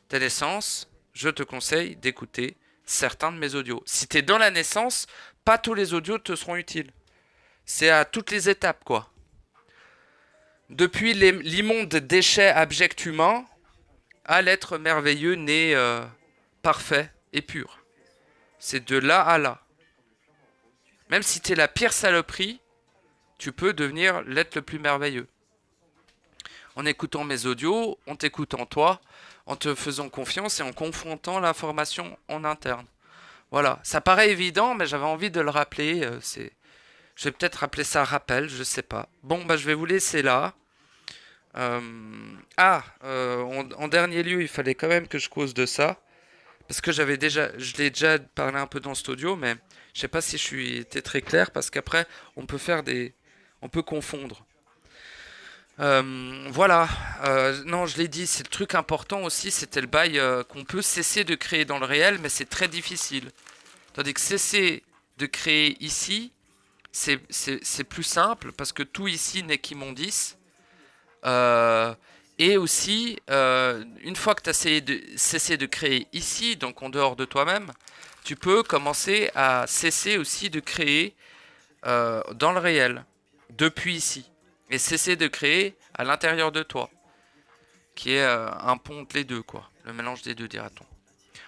ta naissance, je te conseille d'écouter certains de mes audios. Si tu es dans la naissance, pas tous les audios te seront utiles. C'est à toutes les étapes, quoi. Depuis l'immonde déchet abject humain à l'être merveilleux né parfait et pur. C'est de là à là. Même si t'es la pire saloperie, tu peux devenir l'être le plus merveilleux. En écoutant mes audios, en t'écoutant toi, en te faisant confiance et en confrontant l'information en interne. Voilà, ça paraît évident, mais j'avais envie de le rappeler. Je vais peut-être rappeler ça rappel, je sais pas. Bon, bah je vais vous laisser là. En dernier lieu, il fallait quand même que je cause de ça. Parce que je l'ai déjà parlé un peu dans cet audio, mais je sais pas si je suis été très clair, parce qu'après, on peut confondre. Voilà. Non, je l'ai dit, c'est le truc important aussi, c'était le bail qu'on peut cesser de créer dans le réel, mais c'est très difficile. Tandis que cesser de créer ici, c'est plus simple, parce que tout ici n'est qu'immondice. Euh, et aussi, une fois que tu as cessé de créer ici, donc en dehors de toi-même, tu peux commencer à cesser aussi de créer dans le réel, depuis ici. Et cesser de créer à l'intérieur de toi, qui est un pont entre les deux, quoi. Le mélange des deux, dira-t-on.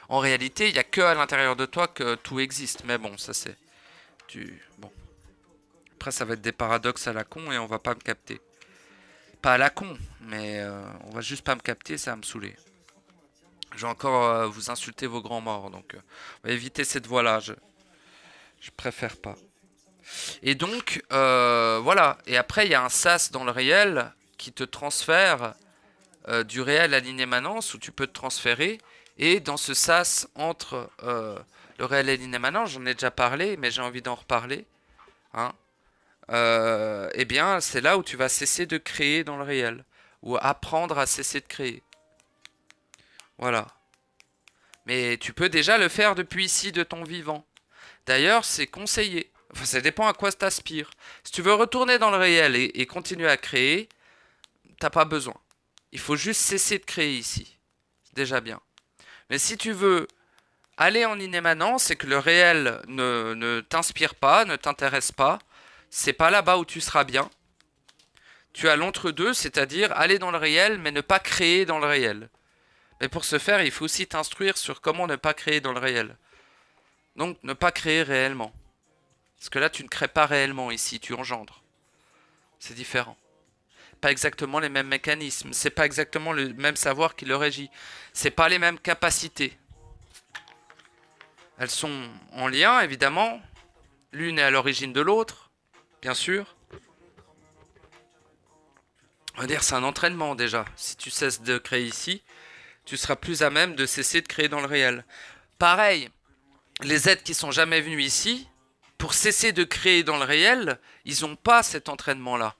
En réalité, il n'y a que à l'intérieur de toi que tout existe. Mais bon, ça c'est... Bon. Après, ça va être des paradoxes à la con et on va pas me capter. Pas à la con, mais on va juste pas me capter, ça va me saouler. Je vais encore vous insulter vos grands morts, donc on va éviter cette voie-là, je préfère pas. Et donc, voilà. Et après, il y a un sas dans le réel qui te transfère du réel à l'inémanence, où tu peux te transférer. Et dans ce sas entre le réel et l'inémanence, j'en ai déjà parlé, mais j'ai envie d'en reparler. Hein, eh bien, c'est là où tu vas cesser de créer dans le réel, ou apprendre à cesser de créer. Voilà. Mais tu peux déjà le faire depuis ici de ton vivant. D'ailleurs, c'est conseillé. Enfin, ça dépend à quoi tu aspires. Si tu veux retourner dans le réel et continuer à créer, t'as pas besoin. Il faut juste cesser de créer ici. C'est déjà bien. Mais si tu veux aller en inémanence et que le réel ne t'inspire pas, ne t'intéresse pas, c'est pas là-bas où tu seras bien. Tu as l'entre-deux, c'est-à-dire aller dans le réel mais ne pas créer dans le réel. Mais pour ce faire, il faut aussi t'instruire sur comment ne pas créer dans le réel. Donc ne pas créer réellement. Parce que là, tu ne crées pas réellement ici, tu engendres. C'est différent. Pas exactement les mêmes mécanismes, c'est pas exactement le même savoir qui le régit. C'est pas les mêmes capacités. Elles sont en lien, évidemment. L'une est à l'origine de l'autre, bien sûr. On va dire c'est un entraînement déjà. Si tu cesses de créer ici, tu seras plus à même de cesser de créer dans le réel. Pareil, les êtres qui sont jamais venus ici, pour cesser de créer dans le réel, ils n'ont pas cet entraînement-là,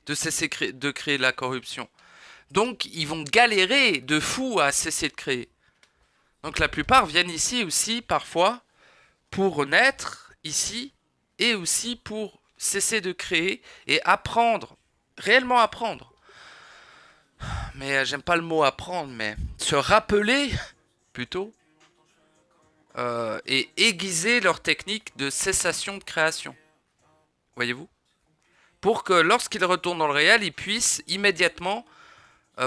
de cesser de créer la corruption. Donc ils vont galérer de fou à cesser de créer. Donc la plupart viennent ici aussi parfois pour naître ici et aussi pour cesser de créer et apprendre, réellement apprendre. Mais j'aime pas le mot apprendre, mais se rappeler plutôt et aiguiser leur technique de cessation de création. Voyez-vous? Pour que lorsqu'ils retournent dans le réel, ils puissent immédiatement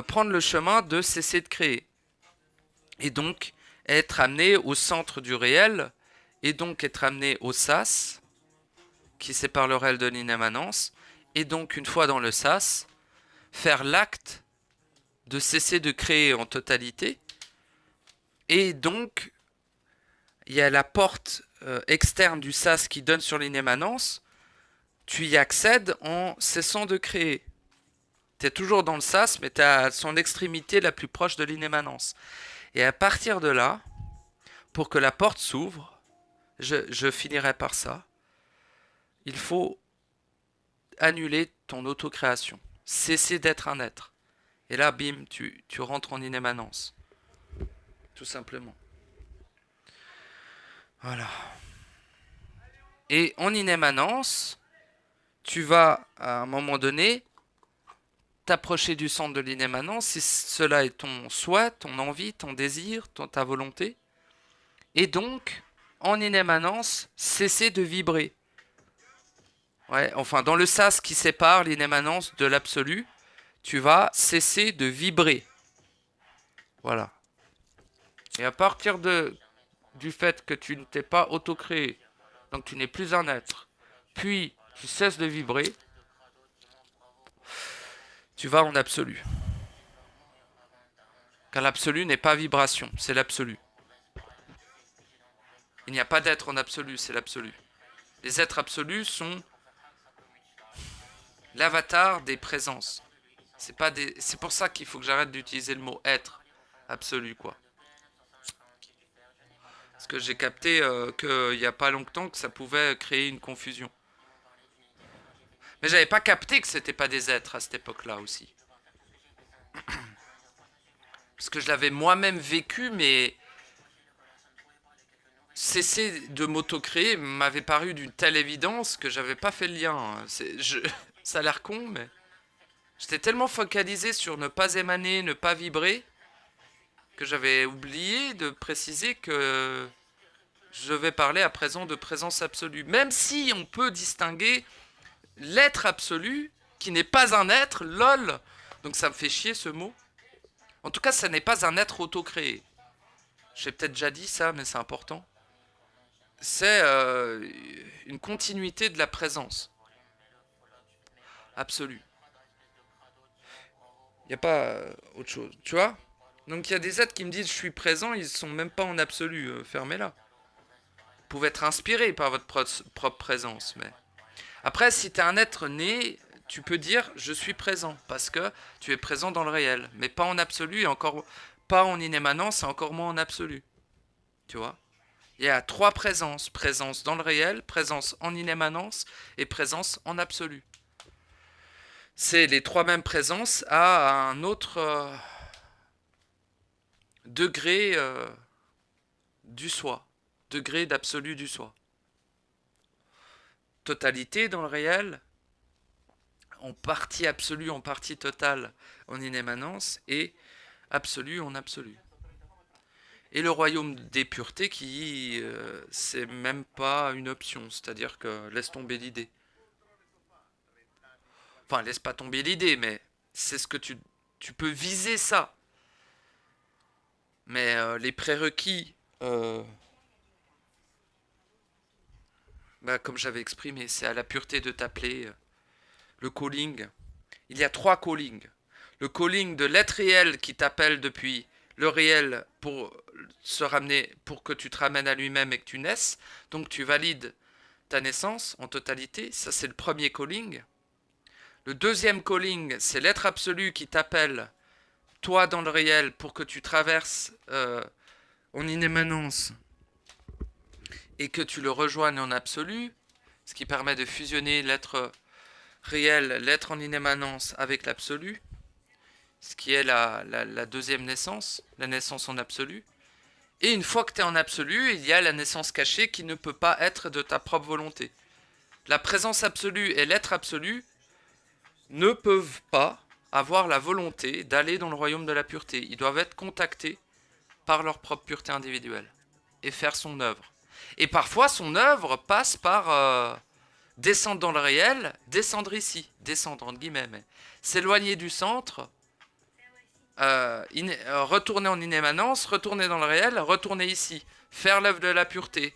prendre le chemin de cesser de créer. Et donc être amenés au centre du réel, et donc être amenés au sas, qui sépare le réel de l'inémanence, et donc une fois dans le sas, faire l'acte de cesser de créer en totalité, et donc il y a la porte externe du sas qui donne sur l'inémanence, tu y accèdes en cessant de créer. Tu es toujours dans le sas, mais tu as son extrémité la plus proche de l'inémanence. Et à partir de là, pour que la porte s'ouvre, je finirai par ça, il faut annuler ton autocréation. Cesser d'être un être. Et là, bim, tu rentres en inémanence. Tout simplement. Voilà. Et en inémanence, tu vas, à un moment donné, t'approcher du centre de l'inémanence, si cela est ton souhait, ton envie, ton désir, ta volonté. Et donc, en inémanence, cesser de vibrer. Ouais, enfin, dans le sas qui sépare l'inémanence de l'absolu, tu vas cesser de vibrer. Voilà. Et à partir du fait que tu ne t'es pas auto-créé, donc tu n'es plus un être, puis tu cesses de vibrer, tu vas en absolu. Car l'absolu n'est pas vibration, c'est l'absolu. Il n'y a pas d'être en absolu, c'est l'absolu. Les êtres absolus sont l'avatar des présences. C'est pour ça qu'il faut que j'arrête d'utiliser le mot être absolu, quoi. Parce que j'ai capté qu'il n'y a pas longtemps que ça pouvait créer une confusion. Mais j'avais pas capté que c'était pas des êtres à cette époque-là aussi. Parce que je l'avais moi-même vécu, mais cesser de m'auto-créer m'avait paru d'une telle évidence que j'avais pas fait le lien. Ça a l'air con, mais j'étais tellement focalisé sur ne pas émaner, ne pas vibrer, que j'avais oublié de préciser que je vais parler à présent de présence absolue. Même si on peut distinguer l'être absolu, qui n'est pas un être, lol. Donc ça me fait chier ce mot. En tout cas, ça n'est pas un être auto-créé. J'ai peut-être déjà dit ça, mais c'est important. C'est une continuité de la présence absolue. Il n'y a pas autre chose, tu vois. Donc il y a des êtres qui me disent je suis présent, ils sont même pas en absolu, fermez-la. Vous pouvez être inspiré par votre propre présence, mais... Après, si tu es un être né, tu peux dire je suis présent, parce que tu es présent dans le réel, mais pas en absolu, et encore pas en inémanence, et encore moins en absolu. Tu vois. Il y a 3 présences. Présence dans le réel, présence en inémanence, et présence en absolu. C'est les 3 mêmes présences à un autre degré du soi, degré d'absolu du soi. Totalité dans le réel, en partie absolue, en partie totale en inémanence, et absolu en absolu. Et le royaume des puretés qui, c'est même pas une option, c'est-à-dire que laisse tomber l'idée. Enfin, laisse pas tomber l'idée, mais c'est ce que tu peux viser ça. Mais les prérequis, comme j'avais exprimé, c'est à la pureté de t'appeler le calling. Il y a 3 callings. Le calling de l'être réel qui t'appelle depuis le réel pour se ramener, pour que tu te ramènes à lui-même et que tu naisses. Donc tu valides ta naissance en totalité. Ça, c'est le premier calling. Le deuxième calling, c'est l'être absolu qui t'appelle, toi dans le réel, pour que tu traverses en inémanence et que tu le rejoignes en absolu, ce qui permet de fusionner l'être réel, l'être en inémanence avec l'absolu, ce qui est la deuxième naissance, la naissance en absolu. Et une fois que tu es en absolu, il y a la naissance cachée qui ne peut pas être de ta propre volonté. La présence absolue et l'être absolu ne peuvent pas avoir la volonté d'aller dans le royaume de la pureté. Ils doivent être contactés par leur propre pureté individuelle et faire son œuvre. Et parfois, son œuvre passe par descendre dans le réel, descendre ici, descendre entre guillemets, mais s'éloigner du centre, retourner en inémanence, retourner dans le réel, retourner ici, faire l'œuvre de la pureté,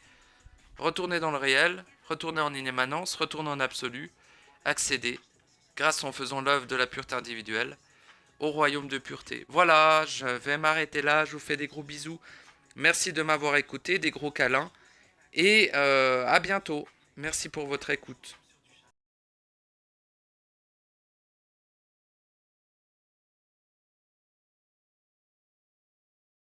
retourner dans le réel, retourner en inémanence, retourner en absolu, accéder, grâce en faisant l'œuvre de la pureté individuelle, au royaume de pureté. Voilà, je vais m'arrêter là, je vous fais des gros bisous. Merci de m'avoir écouté, des gros câlins, et à bientôt. Merci pour votre écoute.